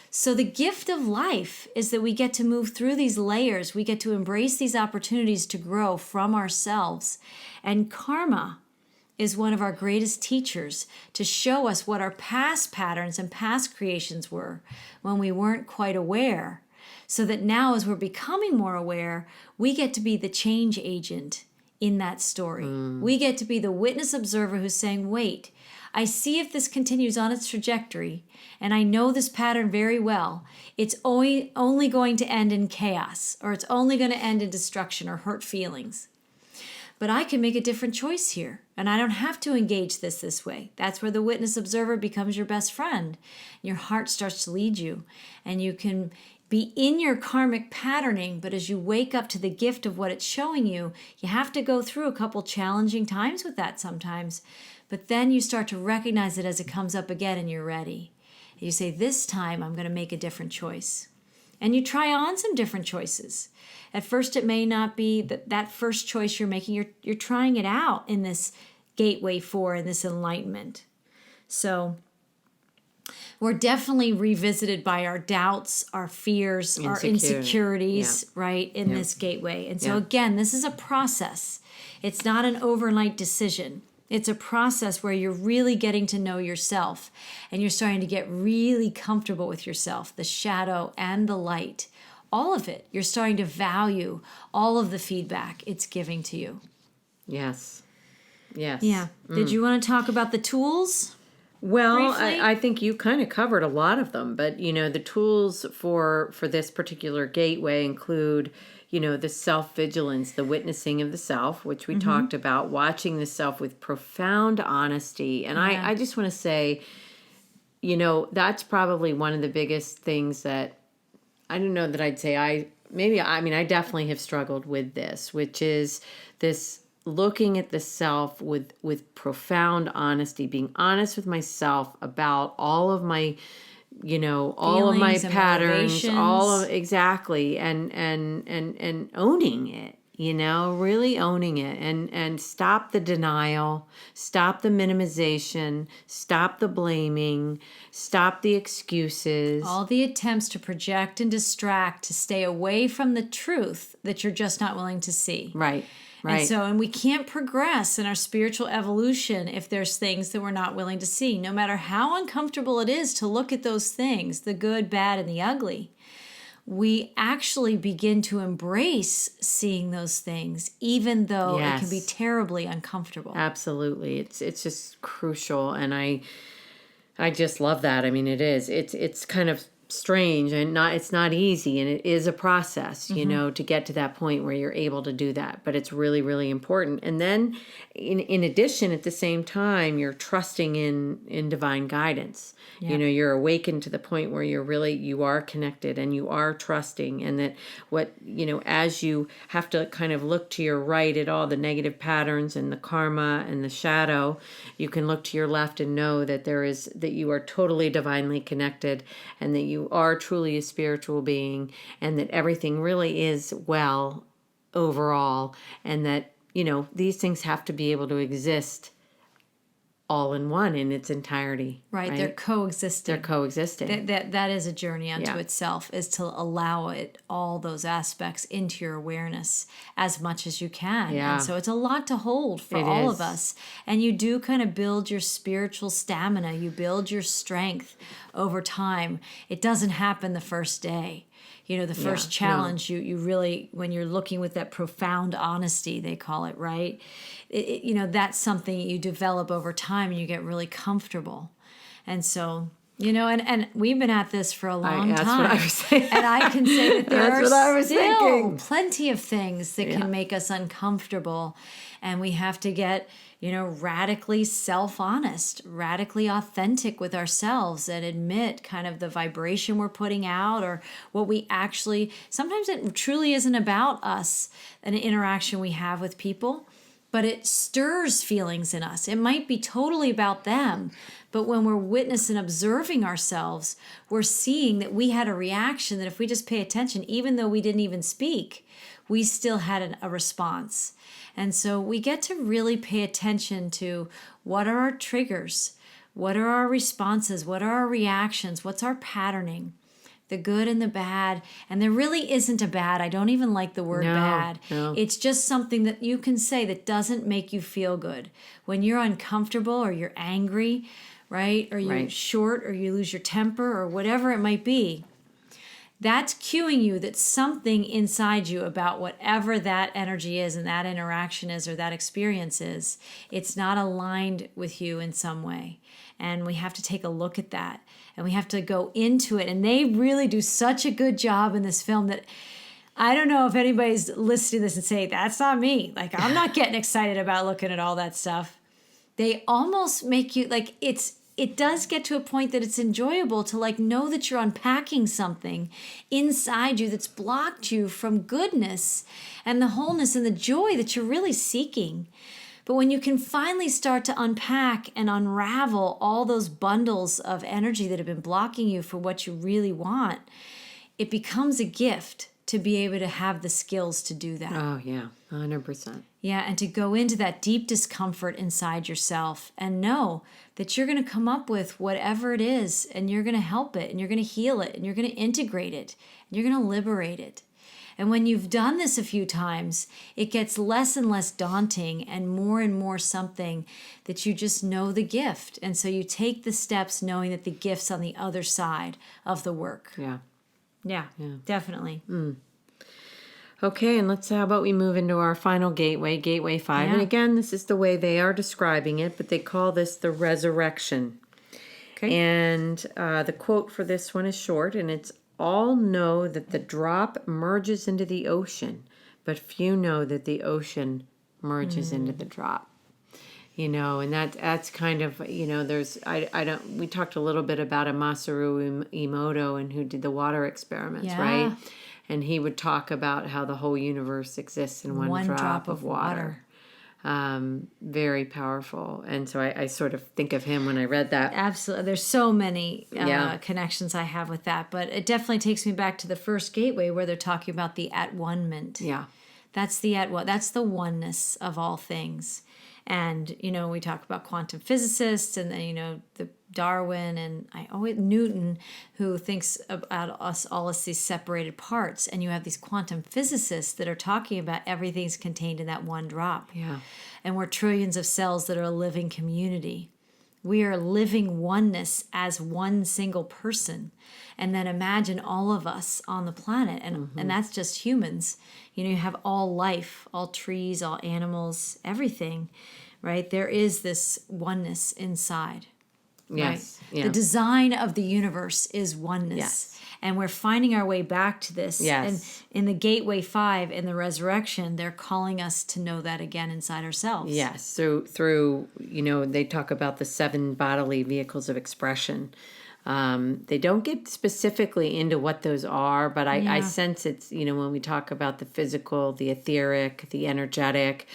So the gift of life is that we get to move through these layers. We get to embrace these opportunities to grow from ourselves. And karma is one of our greatest teachers to show us what our past patterns and past creations were when we weren't quite aware. So that now, as we're becoming more aware, we get to be the change agent in that story. We get to be the witness observer who's saying, wait, I see if this continues on its trajectory, and I know this pattern very well. It's only going to end in chaos, or it's only going to end in destruction or hurt feelings. But I can make a different choice here, and I don't have to engage this way. That's where the witness observer becomes your best friend. Your heart starts to lead you, and you can be in your karmic patterning, but as you wake up to the gift of what it's showing you, you have to go through a couple challenging times with that sometimes. But then you start to recognize it as it comes up again and you're ready. And you say, this time I'm going to make a different choice. And you try on some different choices. At first it may not be that first choice you're making. You're trying it out in this gateway 4, in this enlightenment. So we're definitely revisited by our doubts, our fears, our insecurities, right, in this gateway. And so again, this is a process. It's not an overnight decision. It's a process where you're really getting to know yourself and you're starting to get really comfortable with yourself, the shadow and the light, all of it. You're starting to value all of the feedback it's giving to you. Yes. Yeah. Did you want to talk about the tools? Well, briefly? I think you kind of covered a lot of them, but the tools for this particular gateway include the self-vigilance, the witnessing of the self, which we talked about, watching the self with profound honesty. And I just want to say, that's probably one of the biggest things that I don't know that I'd say I definitely have struggled with this, which is this looking at the self with profound honesty, being honest with myself about all of my all of my patterns, exactly, and owning it, really owning it, and stop the denial, stop the minimization, stop the blaming, stop the excuses. All the attempts to project and distract, to stay away from the truth that you're just not willing to see. Right. Right. And we can't progress in our spiritual evolution if there's things that we're not willing to see, no matter how uncomfortable it is to look at those things, the good, bad, and the ugly. We actually begin to embrace seeing those things, even though it can be terribly uncomfortable. Absolutely. It's just crucial. And I just love that. I mean, it is. It's kind of strange and it's not easy, and it is a process, to get to that point where you're able to do that, but it's really, really important. And then in addition, at the same time, you're trusting in divine guidance. You're awakened to the point where you are connected and you are trusting, and that as you have to kind of look to your right at all the negative patterns and the karma and the shadow, you can look to your left and know that that you are totally divinely connected, and that you are truly a spiritual being, and that everything really is well overall, and that, these things have to be able to exist all in one in its entirety. Right. They're coexisting. They're coexisting. That is a journey unto itself, is to allow it, all those aspects into your awareness as much as you can. Yeah. And so it's a lot to hold for all of us. And you do kind of build your spiritual stamina. You build your strength over time. It doesn't happen the first day. The first challenge, you really, when you're looking with that profound honesty, they call it, right? That's something you develop over time, and you get really comfortable. And so, and we've been at this for a long time. That's what I was saying. And I can say that there are still plenty of things that can make us uncomfortable. And we have to get, radically self-honest, radically authentic with ourselves, and admit kind of the vibration we're putting out, or what we actually, sometimes it truly isn't about us, an interaction we have with people, but it stirs feelings in us. It might be totally about them, but when we're witnessing and observing ourselves, we're seeing that we had a reaction that if we just pay attention, even though we didn't even speak, we still had a response. And so we get to really pay attention to what are our triggers, what are our responses, what are our reactions, what's our patterning, the good and the bad. And there really isn't a bad. I don't even like the word bad. No. It's just something that you can say that doesn't make you feel good. When you're uncomfortable or you're angry, right? Or you're short, or you lose your temper, or whatever it might be, that's cueing you that something inside you about whatever that energy is and that interaction is or that experience is, it's not aligned with you in some way. And we have to take a look at that, and we have to go into it. And they really do such a good job in this film that I don't know if anybody's listening to this and say, that's not me. Like, I'm not getting excited about looking at all that stuff. They almost make you, like, it does get to a point that it's enjoyable to know that you're unpacking something inside you that's blocked you from goodness and the wholeness and the joy that you're really seeking. But when you can finally start to unpack and unravel all those bundles of energy that have been blocking you for what you really want, it becomes a gift to be able to have the skills to do that. Oh, yeah, 100%. Yeah, and to go into that deep discomfort inside yourself and know that you're going to come up with whatever it is, and you're going to help it, and you're going to heal it, and you're going to integrate it, and you're going to liberate it. And when you've done this a few times, it gets less and less daunting and more something that you just know the gift. And so you take the steps knowing that the gift's on the other side of the work. Yeah, definitely. Okay, and how about we move into our final gateway, Gateway 5. And again, this is the way they are describing it, but they call this the resurrection. Okay. And the quote for this one is short, and it's, all know that the drop merges into the ocean, but few know that the ocean merges into the drop. And that's kind of, there's, we talked a little bit about Masaru Emoto, and who did the water experiments, right? And he would talk about how the whole universe exists in one drop of water. Very powerful. And so I sort of think of him when I read that. Absolutely. There's so many connections I have with that, but it definitely takes me back to the first gateway where they're talking about the at-one-ment. Yeah. That's that's the oneness of all things. And, we talk about quantum physicists, and then, the Darwin and Newton, who thinks about us all as these separated parts. And you have these quantum physicists that are talking about everything's contained in that one drop. Yeah. And we're trillions of cells that are a living community. We are living oneness as one single person. And then imagine all of us on the planet. And that's just humans. You have all life, all trees, all animals, everything, right? There is this oneness inside. Yes. Right? Yeah. The design of the universe is oneness. Yes. And we're finding our way back to this. Yes. And in the Gateway 5 in the resurrection, they're calling us to know that again inside ourselves. Yes. So through, they talk about the 7 bodily vehicles of expression. They don't get specifically into what those are, but I sense it's, when we talk about the physical, the etheric, the energetic,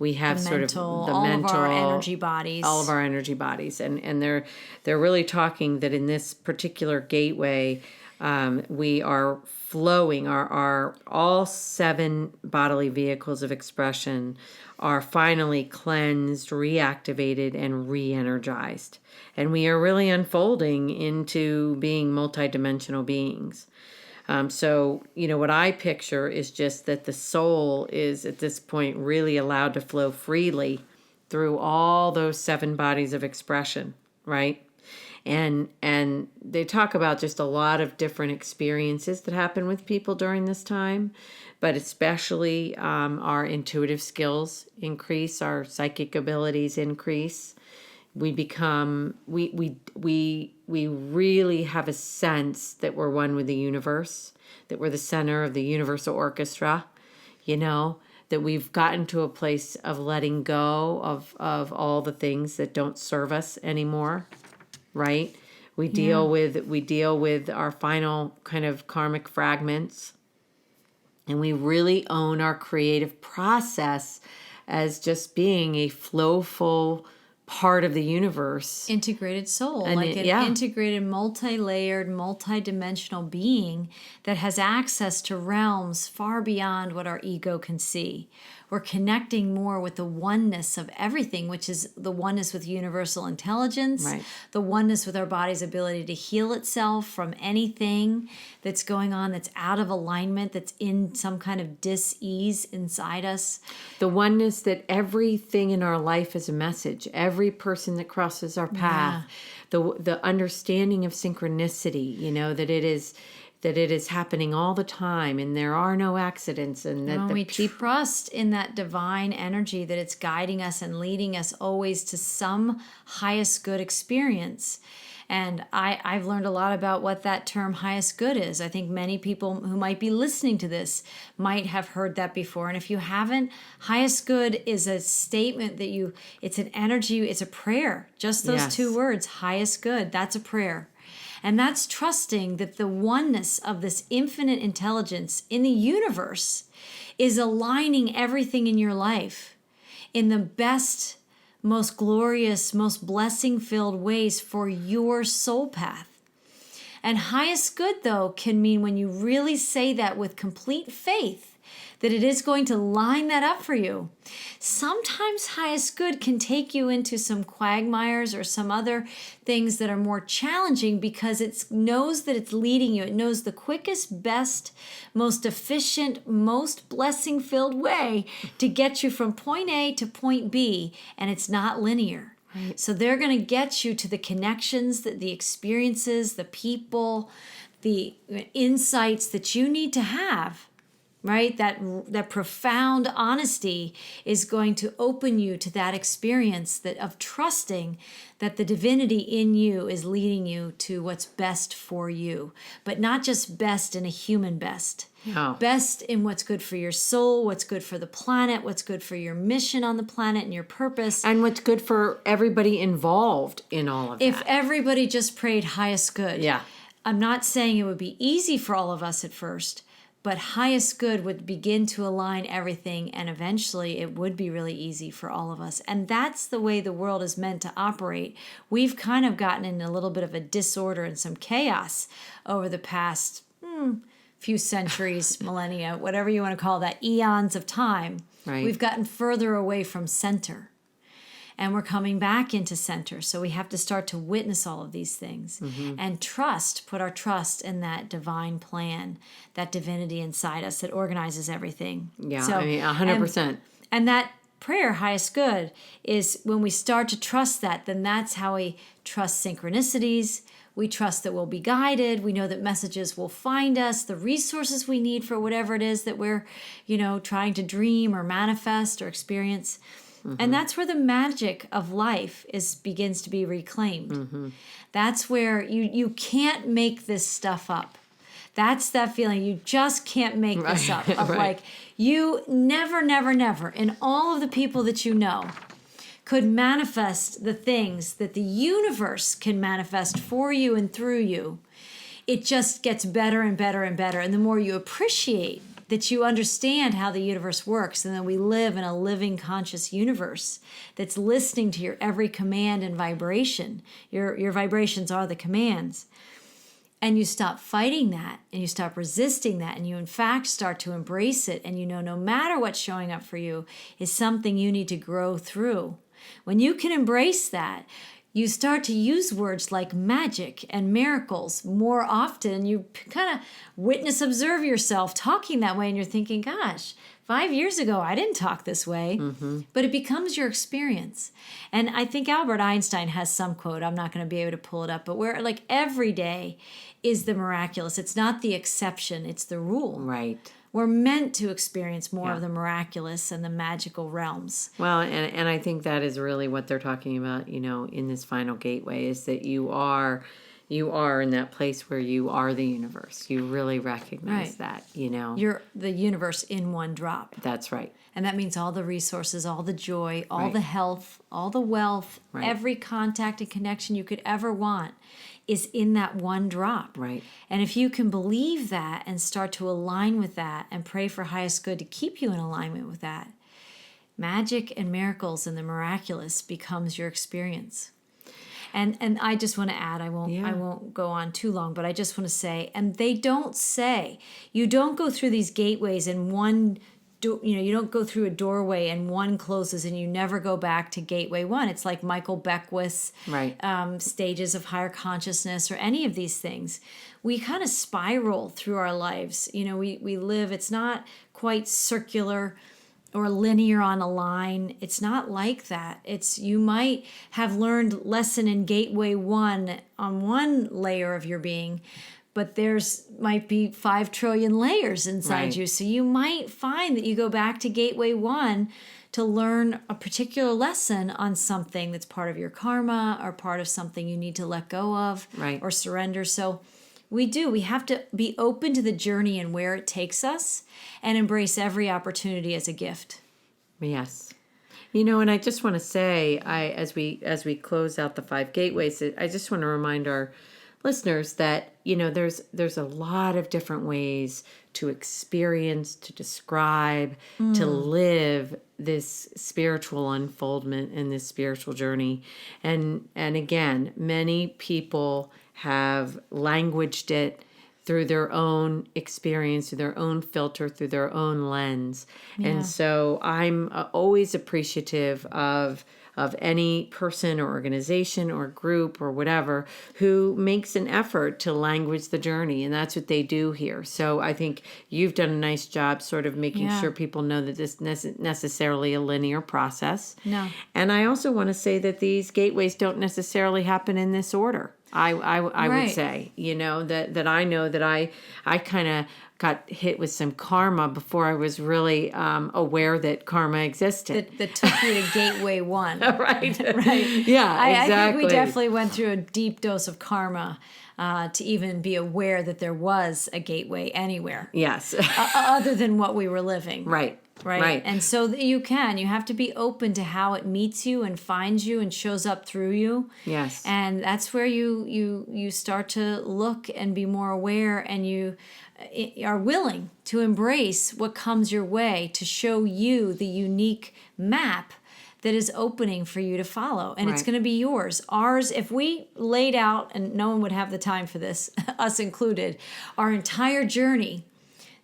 We have the sort mental, of the all mental, of our energy bodies. all of our energy bodies, and they're really talking that in this particular gateway, we are flowing. Our all 7 bodily vehicles of expression are finally cleansed, reactivated, and re-energized, and we are really unfolding into being multidimensional beings. So, what I picture is just that the soul is at this point really allowed to flow freely through all those 7 bodies of expression, right? And they talk about just a lot of different experiences that happen with people during this time, but especially our intuitive skills increase, our psychic abilities increase. We become we really have a sense that we're one with the universe, that we're the center of the universal orchestra, that we've gotten to a place of letting go of all the things that don't serve us anymore, right? We deal with our final kind of karmic fragments, and we really own our creative process as just being a flowful part of the universe. Integrated soul, And like an integrated, multi-layered, multi-dimensional being that has access to realms far beyond what our ego can see. We're connecting more with the oneness of everything, which is the oneness with universal intelligence, Right. the oneness with our body's ability to heal itself from anything that's going on that's out of alignment, that's in some kind of dis-ease inside us. The oneness that everything in our life is a message. Every person that crosses our path. The understanding of synchronicity, that it is happening all the time, and there are no accidents, and that We trust in that divine energy, that it's guiding us and leading us always to some highest good experience. And I've learned a lot about what that term highest good is. I think many people who might be listening to this might have heard that before. And if you haven't, highest good is a statement that it's an energy, it's a prayer. Just those Yes. 2 words, highest good, that's a prayer. And that's trusting that the oneness of this infinite intelligence in the universe is aligning everything in your life in the best, most glorious, most blessing-filled ways for your soul path. And highest good, though, can mean, when you really say that with complete faith, that it is going to line that up for you. Sometimes highest good can take you into some quagmires or some other things that are more challenging, because it knows that it's leading you. It knows the quickest, best, most efficient, most blessing-filled way to get you from point A to point B, and it's not linear. Right. So they're going to get you to the connections, the experiences, the people, the insights that you need to have. Right? That profound honesty is going to open you to that experience of trusting that the divinity in you is leading you to what's best for you, but not just best in a human best. No. Best in what's good for your soul, what's good for the planet, what's good for your mission on the planet and your purpose. And what's good for everybody involved in all of that. If everybody just prayed highest good. Yeah. I'm not saying it would be easy for all of us at first, but highest good would begin to align everything, and eventually it would be really easy for all of us. And that's the way the world is meant to operate. We've kind of gotten in a little bit of a disorder and some chaos over the past few centuries, millennia, whatever you want to call that, eons of time. Right. We've gotten further away from center. And we're coming back into center. So we have to start to witness all of these things and put our trust in that divine plan, that divinity inside us that organizes everything. Yeah, so, 100%. And that prayer, highest good, is when we start to trust that, then that's how we trust synchronicities. We trust that we'll be guided. We know that messages will find us, the resources we need for whatever it is that we're, trying to dream or manifest or experience. And that's where the magic of life begins to be reclaimed. That's where you can't make this stuff up. That's that feeling. You just can't make this up. Of like, you never, in all of the people that you know, could manifest the things that the universe can manifest for you and through you. It just gets better and better and better. And the more you appreciate that you understand how the universe works, and that we live in a living conscious universe that's listening to your every command and vibration. Your vibrations are the commands. And you stop fighting that, and you stop resisting that, and you in fact start to embrace it, and you know no matter what's showing up for you is something you need to grow through. When you can embrace that, you start to use words like magic and miracles more often. You kind of observe yourself talking that way, and you're thinking, gosh, 5 years ago, I didn't talk this way, but it becomes your experience. And I think Albert Einstein has some quote, I'm not going to be able to pull it up, but where like every day is the miraculous. It's not the exception, it's the rule. Right. We're meant to experience more of the miraculous and the magical realms. Well, and I think that is really what they're talking about, in this final gateway, is that you are in that place where you are the universe. You really recognize that, You're the universe in one drop. That's right. And that means all the resources, all the joy, all the health, all the wealth, every contact and connection you could ever want is in that one drop. Right. And if you can believe that and start to align with that and pray for highest good to keep you in alignment with that, magic and miracles and the miraculous becomes your experience. And I just want to add, I won't go on too long, but I just want to say, and they don't say, you don't go through these gateways in one, you don't go through a doorway and one closes and you never go back to gateway one. It's like Michael Beckwith's stages of higher consciousness or any of these things. We kind of spiral through our lives. We live, it's not quite circular or linear on a line. It's not like that. You might have learned lesson in gateway one on one layer of your being, but might be 5 trillion layers inside you. So you might find that you go back to gateway one to learn a particular lesson on something that's part of your karma or part of something you need to let go of or surrender. So we have to be open to the journey and where it takes us and embrace every opportunity as a gift. Yes. And I just want to say, as we close out the 5 gateways, I just want to remind our listeners that, there's a lot of different ways to experience, to describe, to live this spiritual unfoldment and this spiritual journey. And again, many people have languaged it through their own experience, through their own filter, through their own lens. Yeah. And so I'm always appreciative of any person or organization or group or whatever who makes an effort to language the journey. And that's what they do here. So I think you've done a nice job sort of making sure people know that this isn't necessarily a linear process. No. And I also want to say that these gateways don't necessarily happen in this order. I would say, that I know that I kind of got hit with some karma before I was really aware that karma existed. That took you to gateway one. Right. Yeah, exactly. I think we definitely went through a deep dose of karma to even be aware that there was a gateway anywhere. Yes. Other than what we were living. Right. And so you have to be open to how it meets you and finds you and shows up through you. Yes. And that's where you start to look and be more aware, and you are willing to embrace what comes your way to show you the unique map that is opening for you to follow. And it's going to be yours. Ours, if we laid out, and no one would have the time for this, us included, our entire journey,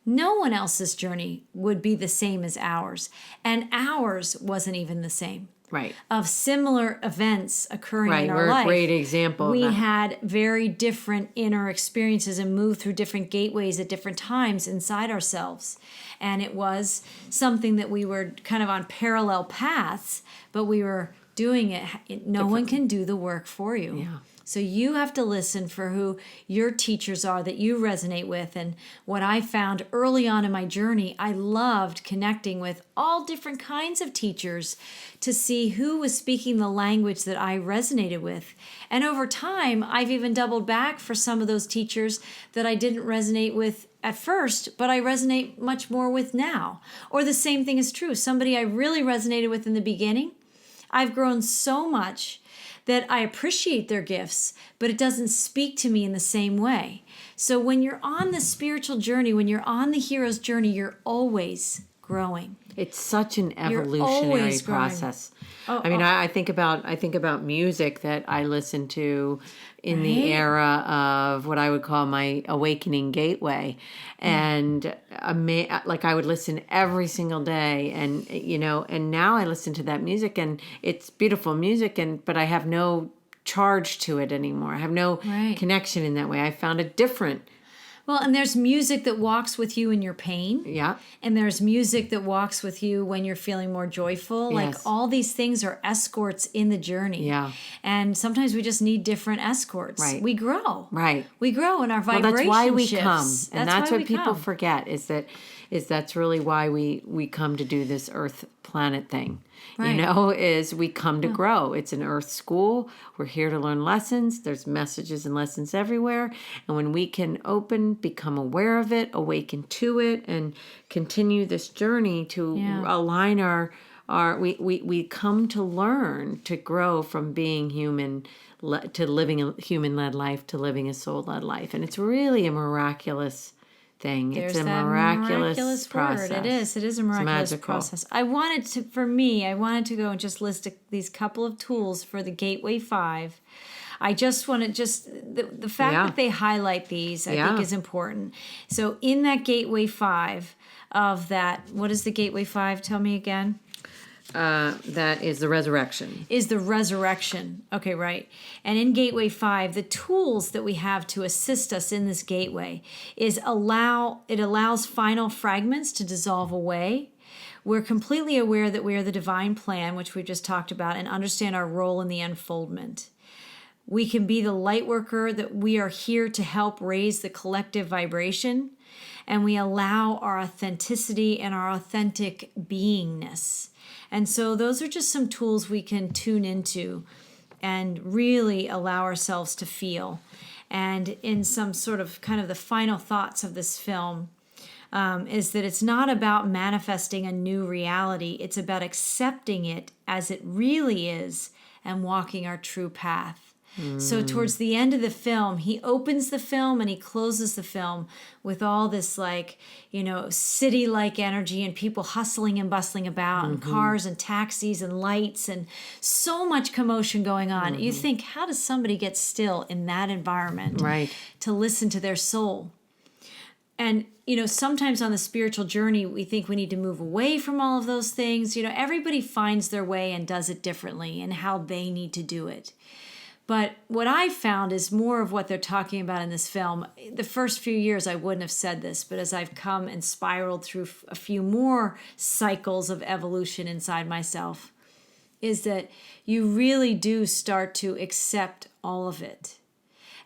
no one else's journey would be the same as ours. And ours wasn't even the same. Right. Of similar events occurring in our life. life. We're a great example. We had very different inner experiences and moved through different gateways at different times inside ourselves. And it was something that we were kind of on parallel paths, but we were doing it. No one can do the work for you. Yeah. So you have to listen for who your teachers are that you resonate with. And what I found early on in my journey, I loved connecting with all different kinds of teachers to see who was speaking the language that I resonated with. And over time, I've even doubled back for some of those teachers that I didn't resonate with at first, but I resonate much more with now. Or the same thing is true. Somebody I really resonated with in the beginning, I've grown so much that I appreciate their gifts, but it doesn't speak to me in the same way. So when you're on the spiritual journey, when you're on the hero's journey, you're always growing. It's such an evolutionary always growing. process. I think about music that I listen to in the era of what I would call my awakening gateway, and I would listen every single day, and and now I listen to that music, and it's beautiful music, but I have no charge to it anymore. I have no connection in that way. I found a different. Well, and there's music that walks with you in your pain. Yeah. And there's music that walks with you when you're feeling more joyful. Yes. Like all these things are escorts in the journey. Yeah. And sometimes we just need different escorts. Right. We grow. Right. We grow in our vibration that's why we shifts. come. And that's what people come. forget that's really why we come to do this Earth planet thing. Right. Is we come to grow. It's an Earth school. We're here to learn lessons. There's messages and lessons everywhere. And when we can become aware of it, awaken to it, and continue this journey to align we come to learn to grow from being human to living a human-led life to living a soul-led life. And it's really a miraculous thing. There's it's a that miraculous process. Word. It is a miraculous process. I wanted to go and just list these couple of tools for the Gateway 5. I just want to the fact that they highlight these, I think is important. So in that Gateway 5 of that, what is the Gateway 5? Tell me again. That is the resurrection. Is the resurrection. Okay, right. And in Gateway 5, the tools that we have to assist us in this gateway it allows final fragments to dissolve away. We're completely aware that we are the divine plan, which we've just talked about, and understand our role in the unfoldment. We can be the light worker, that we are here to help raise the collective vibration, and we allow our authenticity and our authentic beingness. And so those are just some tools we can tune into and really allow ourselves to feel. And in some sort of kind of the final thoughts of this film is that it's not about manifesting a new reality. It's about accepting it as it really is and walking our true path. So towards the end of the film, he opens the film and he closes the film with all this city-like energy and people hustling and bustling about and cars and taxis and lights and so much commotion going on. You think, how does somebody get still in that environment to listen to their soul? And, sometimes on the spiritual journey, we think we need to move away from all of those things. Everybody finds their way and does it differently and how they need to do it. But what I found is more of what they're talking about in this film. The first few years, I wouldn't have said this, but as I've come and spiraled through a few more cycles of evolution inside myself, is that you really do start to accept all of it.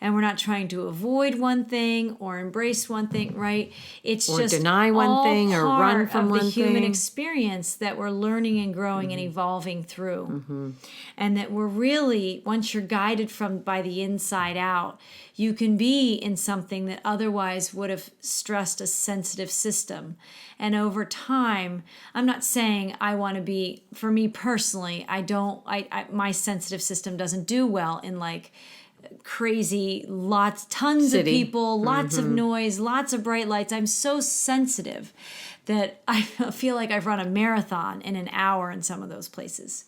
And we're not trying to avoid one thing or embrace one thing, right? It's or just deny one thing or run from one thing. The human experience that we're learning and growing and evolving through. And that we're really, once you're guided by the inside out, you can be in something that otherwise would have stressed a sensitive system. And over time, I'm not saying I want to be, for me personally, my sensitive system doesn't do well in crazy tons of people, lots of noise, lots of bright lights. I'm so sensitive that I feel like I've run a marathon in an hour in some of those places.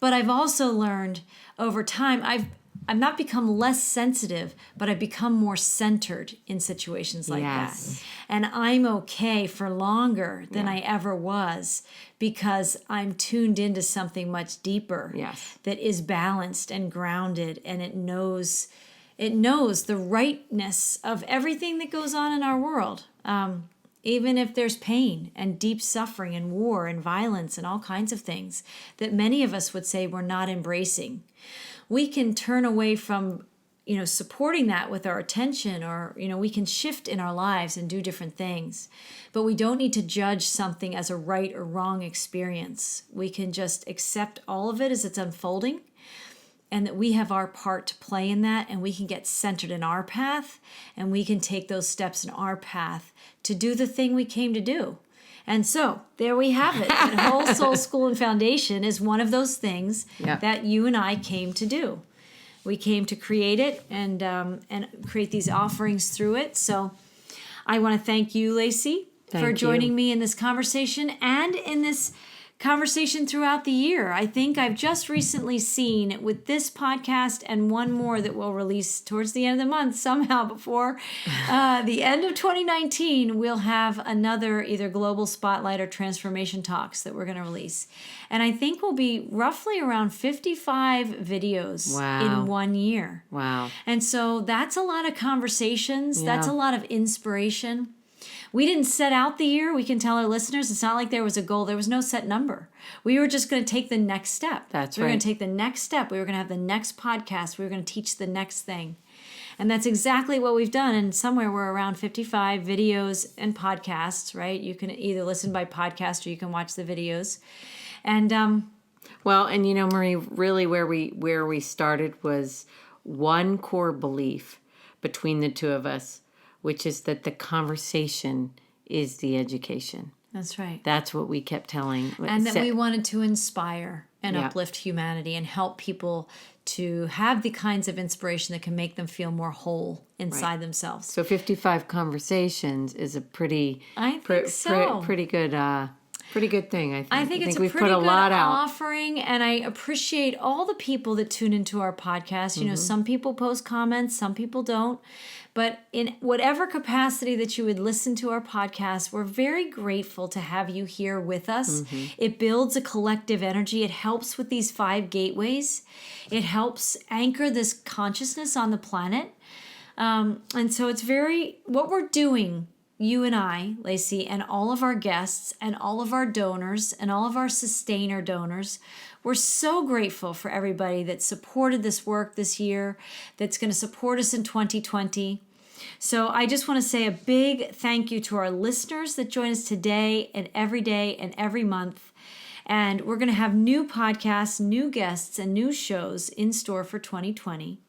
But I've also learned over time, I've not become less sensitive, but I've become more centered in situations like that. And I'm okay for longer than I ever was because I'm tuned into something much deeper that is balanced and grounded, and it knows the rightness of everything that goes on in our world. Even if there's pain and deep suffering and war and violence and all kinds of things that many of us would say we're not embracing. We can turn away from, supporting that with our attention, or, we can shift in our lives and do different things. But we don't need to judge something as a right or wrong experience. We can just accept all of it as it's unfolding, and that we have our part to play in that, and we can get centered in our path, and we can take those steps in our path to do the thing we came to do. And so there we have it. And Whole Soul School and Foundation is one of those things that you and I came to do. We came to create it and create these offerings through it. So I want to thank you, Lacy, for joining me in this conversation and in this conversation throughout the year. I think I've just recently seen with this podcast and one more that we'll release towards the end of the month somehow before the end of 2019, we'll have another either global spotlight or transformation talks that we're going to release. And I think we'll be roughly around 55 videos in 1 year. Wow. And so that's a lot of conversations. Yeah. That's a lot of inspiration. We didn't set out the year. We can tell our listeners it's not like there was a goal. There was no set number. We were just going to take the next step. That's right. We were going to take the next step. We were going to have the next podcast. We were going to teach the next thing. And that's exactly what we've done. And somewhere we're around 55 videos and podcasts, right? You can either listen by podcast or you can watch the videos. And and you know, Marie, really where we started was one core belief between the two of us, which is that the conversation is the education. That's right. That's what we kept telling. And that we wanted to inspire and uplift humanity and help people to have the kinds of inspiration that can make them feel more whole inside themselves. So 55 conversations is a pretty good thing. I think it's a pretty good offering, and I appreciate all the people that tune into our podcast. You know, some people post comments, some people don't. But in whatever capacity that you would listen to our podcast, we're very grateful to have you here with us. It builds a collective energy. It helps with these 5 gateways. It helps anchor this consciousness on the planet. And so it's what we're doing, you and I, Lacy, and all of our guests and all of our donors and all of our sustainer donors, we're so grateful for everybody that supported this work this year, that's going to support us in 2020. So I just want to say a big thank you to our listeners that join us today and every day and every month. And we're going to have new podcasts, new guests, and new shows in store for 2020.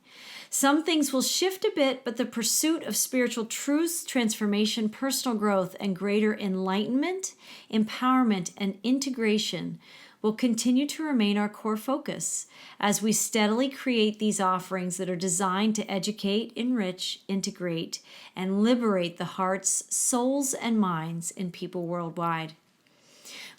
Some things will shift a bit, but the pursuit of spiritual truths, transformation, personal growth, and greater enlightenment, empowerment, and integration will continue to remain our core focus as we steadily create these offerings that are designed to educate, enrich, integrate, and liberate the hearts, souls, and minds in people worldwide.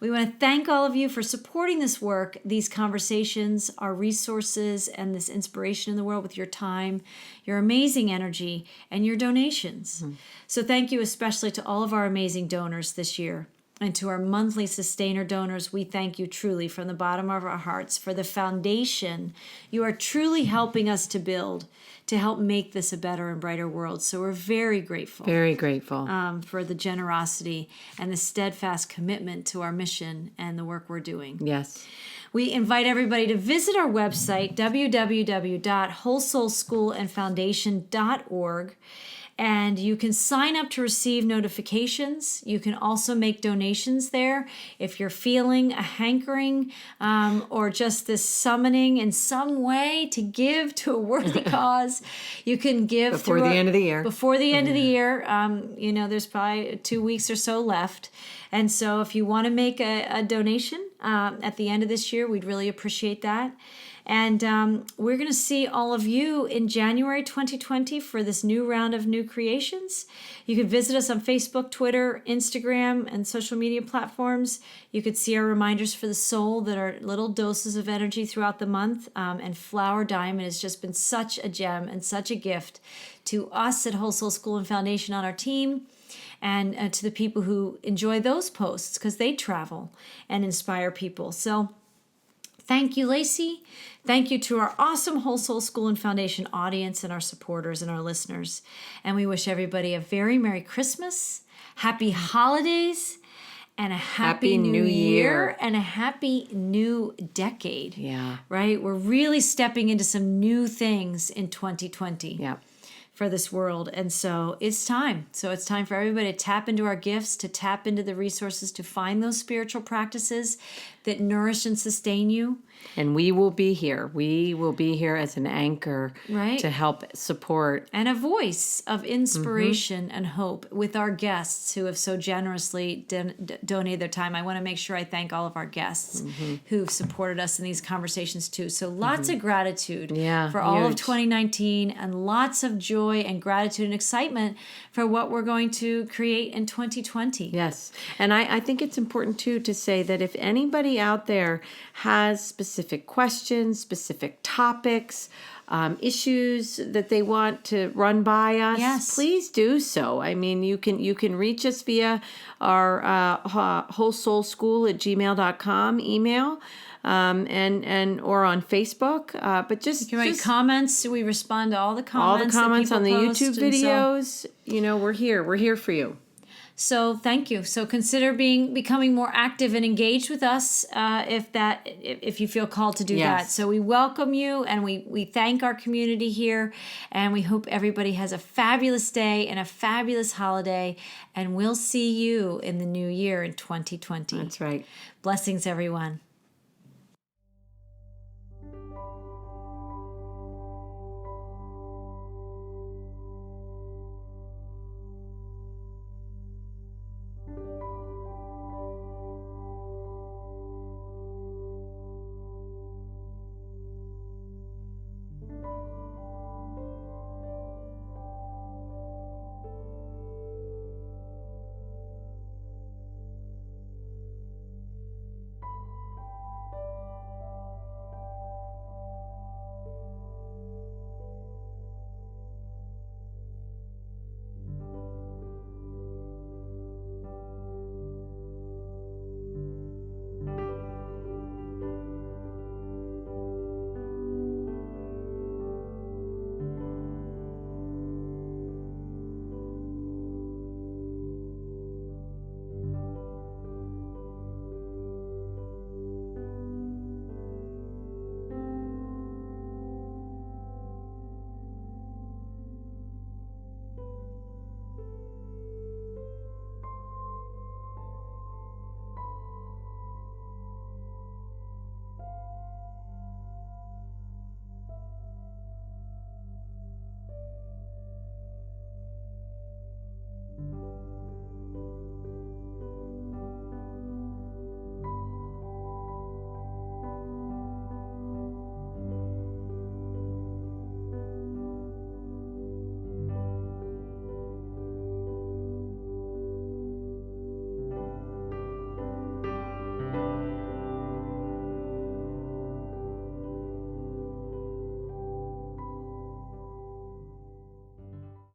We want to thank all of you for supporting this work, these conversations, our resources, and this inspiration in the world with your time, your amazing energy, and your donations. So thank you especially to all of our amazing donors this year. And to our monthly sustainer donors, we thank you truly from the bottom of our hearts for the foundation you are truly helping us to build to help make this a better and brighter world. So we're very grateful. Very grateful. For the generosity and the steadfast commitment to our mission and the work we're doing. Yes. We invite everybody to visit our website, www.wholesoulschoolandfoundation.org. And you can sign up to receive notifications. You can also make donations there. If you're feeling a hankering or just this summoning in some way to give to a worthy cause, you can give before the end of the year. Before the end of the year. There's probably 2 weeks or so left. And so if you want to make a donation at the end of this year, we'd really appreciate that. And we're going to see all of you in January 2020 for this new round of new creations. You can visit us on Facebook, Twitter, Instagram, and social media platforms. You could see our reminders for the soul that are little doses of energy throughout the month. And Flower Diamond has just been such a gem and such a gift to us at Whole Soul School and Foundation on our team. And to the people who enjoy those posts because they travel and inspire people. So thank you, Lacy. Thank you to our awesome Whole Soul School and Foundation audience and our supporters and our listeners. And we wish everybody a very Merry Christmas, Happy Holidays, and a Happy New Year and a Happy New Decade. Yeah. Right? We're really stepping into some new things in 2020. Yeah. For this world. And so it's time. So it's time for everybody to tap into our gifts, to tap into the resources, to find those spiritual practices that nourish and sustain you. And we will be here. We will be here as an anchor Right. to help support. And a voice of inspiration and hope with our guests who have so generously donated their time. I want to make sure I thank all of our guests who've supported us in these conversations too. So lots of gratitude for all of huge. 2019, and lots of joy and gratitude and excitement for what we're going to create in 2020. Yes. And I think it's important too to say that if anybody out there has specific questions, specific topics, issues that they want to run by us, Yes. please do so. I mean, you can reach us via our wholesoulschool@gmail.com email, and or on Facebook. But just You can write comments. We respond to all the all the comments. comments that on the people post, YouTube and so- videos. We're here. We're here for you. So thank you. So consider becoming more active and engaged with us if you feel called to do that. Yes. So we welcome you, and we thank our community here, and we hope everybody has a fabulous day and a fabulous holiday, and we'll see you in the new year in 2020. That's right. Blessings, everyone.